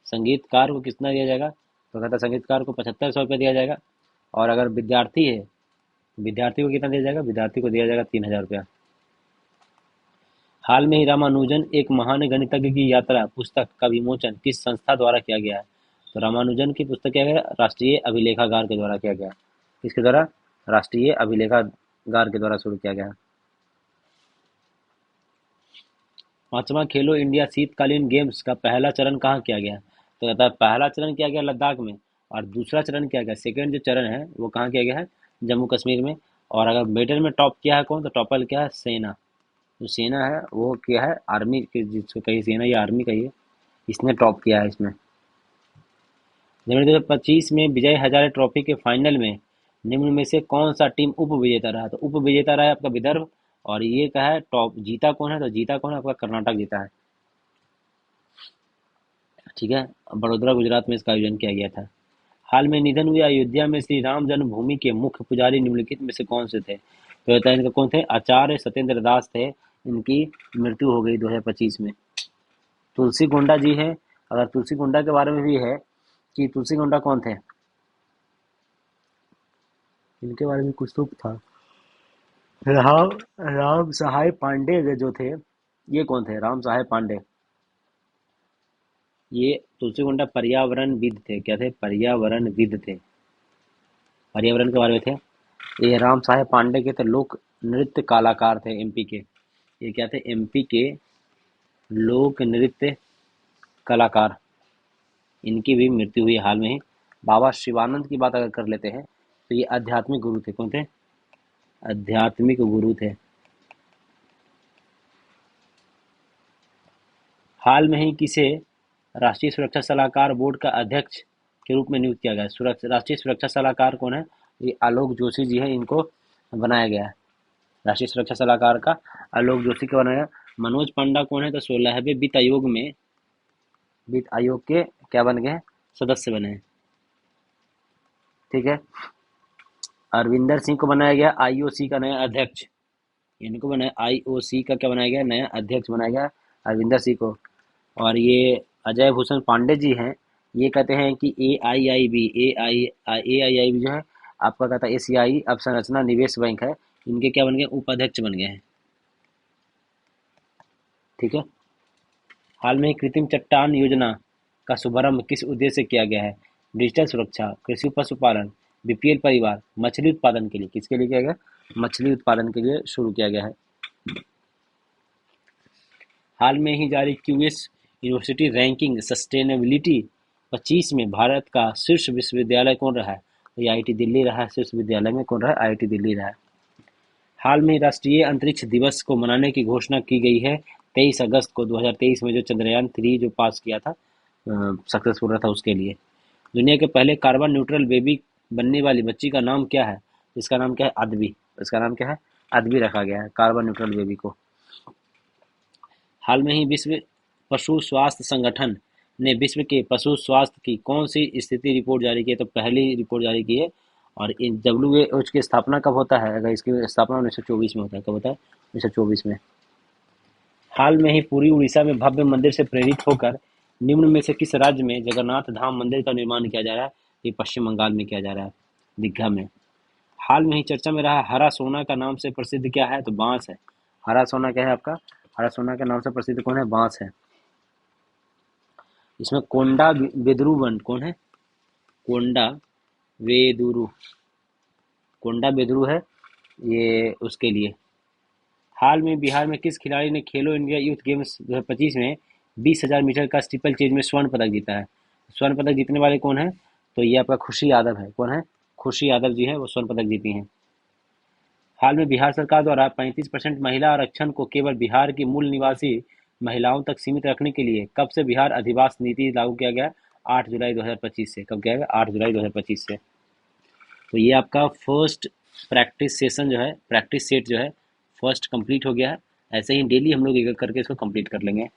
संगीतकार को कितना दिया जाएगा? तो कहता है संगीतकार को 7500 रुपया दिया जाएगा। और अगर विद्यार्थी है विद्यार्थी को कितना दिया जाएगा? विद्यार्थी को दिया जाएगा 3000 रुपया। हाल में ही रामानुजन एक महान गणितज्ञ की यात्रा पुस्तक का विमोचन किस संस्था द्वारा किया गया है? तो रामानुजन की पुस्तक क्या गया? राष्ट्रीय अभिलेखागार के द्वारा किया गया। किसके द्वारा? राष्ट्रीय अभिलेखागार के द्वारा शुरू किया गया। पांचवा खेलो इंडिया शीतकालीन गेम्स का पहला चरण कहाँ किया गया? तो कहता है पहला चरण किया गया लद्दाख में। और दूसरा चरण किया गया, सेकंड जो चरण है वो कहाँ किया गया है? जम्मू कश्मीर में। और अगर मेडल में टॉप किया है कौन? तो टॉपर क्या है? सेना। जो सेना है वो क्या है? आर्मी के, जिसको कही सेना या आर्मी कहिए, इसने टॉप किया है इसमें। जनवरी 2025 में विजय हजारे ट्रॉफी के फाइनल में निम्न में से कौन सा टीम उप विजेता रहा? तो उप विजेता रहा है आपका विदर्भ। और ये क्या है? टॉप जीता कौन है? तो जीता कौन है? आपका कर्नाटक जीता है। ठीक है। बड़ोदरा गुजरात में इसका आयोजन किया गया था। हाल में निधन हुए अयोध्या में श्री राम जन्मभूमि के मुख्य पुजारी निम्नलिखित में से कौन से थे? तो कहता है इनका कौन थे? आचार्य सत्येंद्र दास थे। इनकी मृत्यु हो गई 2025 में। तुलसी गोंडा जी है। अगर तुलसी गोंडा के बारे में भी है कि तुलसी गोंडा कौन थे, इनके बारे में कुछ तो था। राम राम सहाय पांडे जो थे, ये कौन थे? राम सहाय पांडे। ये तुलसी गोंडा पर्यावरणविद थे। क्या थे? पर्यावरणविद थे। पर्यावरण के बारे में थे। ये राम साहेब पांडे के थे लोक नृत्य कलाकार थे एमपी के। ये क्या थे? एमपी के लोक नृत्य कलाकार। इनकी भी मृत्यु हुई हाल में ही। बाबा शिवानंद की बात अगर कर लेते हैं तो ये आध्यात्मिक गुरु थे। कौन थे? आध्यात्मिक गुरु थे। हाल में ही किसे राष्ट्रीय सुरक्षा सलाहकार बोर्ड का अध्यक्ष के रूप में नियुक्त किया गया? राष्ट्रीय सुरक्षा सलाहकार कौन है? ये आलोक जोशी जी है, इनको बनाया गया है। राष्ट्रीय सुरक्षा सलाहकार का आलोक जोशी को बनाया। मनोज पांडा कौन है? तो 16वें वित्त आयोग के क्या बन गए? सदस्य बने हैं। ठीक है। अरविंदर सिंह को बनाया गया आईओसी का नया अध्यक्ष। इनको बनाया आईओसी का क्या बनाया गया? नया अध्यक्ष बनाया गया अरविंदर सिंह को। और ये अजय भूषण पांडे जी हैं, ये कहते हैं कि ए आई आई बी जो है आपका कहता है एशियाई अवसंरचना निवेश बैंक है, इनके क्या बन गए, उपाध्यक्ष बन गए हैं। ठीक है। हाल में ही कृत्रिम चट्टान योजना का शुभारंभ किस उद्देश्य से किया गया है? डिजिटल सुरक्षा, कृषि पशुपालन, बीपीएल परिवार, मछली उत्पादन के लिए। किसके लिए किया गया? मछली उत्पादन के लिए शुरू किया गया है। हाल में ही जारी क्यूएस यूनिवर्सिटी रैंकिंग सस्टेनेबिलिटी 25 में भारत का शीर्ष विश्वविद्यालय कौन रहा है? तो ये आईआईटी दिल्ली रहा है। शीर्ष विद्यालय में कौन रहा है? आईआईटी दिल्ली रहा है। हाल में राष्ट्रीय अंतरिक्ष दिवस को मनाने की घोषणा की गई है 23 अगस्त को 2023 में, जो चंद्रयान 3 जो पास किया था, सक्सेसफुल रहा था, उसके लिए। दुनिया के पहले कार्बन न्यूट्रल बेबी बनने वाली बच्ची का नाम क्या है? इसका नाम क्या है? अदबी। इसका नाम क्या है? अदबी रखा गया है कार्बन न्यूट्रल बेबी को। हाल में ही विश्व पशु स्वास्थ्य संगठन ने विश्व के पशु स्वास्थ्य की कौन सी स्थिति रिपोर्ट जारी की है? तो पहली रिपोर्ट जारी की है। और इन WHO की स्थापना कब होता है? अगर इसकी स्थापना 1924 में होता है। कब होता है? 1924 में। हाल में ही पूरी उड़ीसा में भव्य मंदिर से प्रेरित होकर निम्न में से किस राज्य में जगन्नाथ धाम मंदिर का निर्माण किया जा रहा है? ये पश्चिम बंगाल में किया जा रहा है, दीघा में। हाल में ही चर्चा में रहा हरा सोना का नाम से प्रसिद्ध क्या है? तो बांस है। हरा सोना क्या है आपका? हरा सोना के नाम से प्रसिद्ध कौन है? बांस है। इसमें कोंडा बेदरू वन कौन है? कोंडा वेदुरु, कोंडा बेदरू है ये उसके लिए। हाल में बिहार में किस खिलाड़ी ने खेलो इंडिया यूथ गेम्स 2025 में 20,000 मीटर का स्टीपल चेज में स्वर्ण पदक जीता है? स्वर्ण पदक जीतने वाले कौन है? तो ये आपका खुशी यादव है। कौन है? खुशी यादव जी है, वो स्वर्ण पदक जीती हैं। हाल में बिहार सरकार द्वारा 35% महिला आरक्षण को केवल बिहार की मूल निवासी महिलाओं तक सीमित रखने के लिए कब से बिहार अधिवास नीति लागू किया गया? 8 जुलाई 2025 से। कब किया गया? 8 जुलाई 2025 से। तो ये आपका फर्स्ट प्रैक्टिस सेशन जो है, प्रैक्टिस सेट जो है फर्स्ट कंप्लीट हो गया है। ऐसे ही डेली हम लोग एक एक करके इसको कंप्लीट कर लेंगे।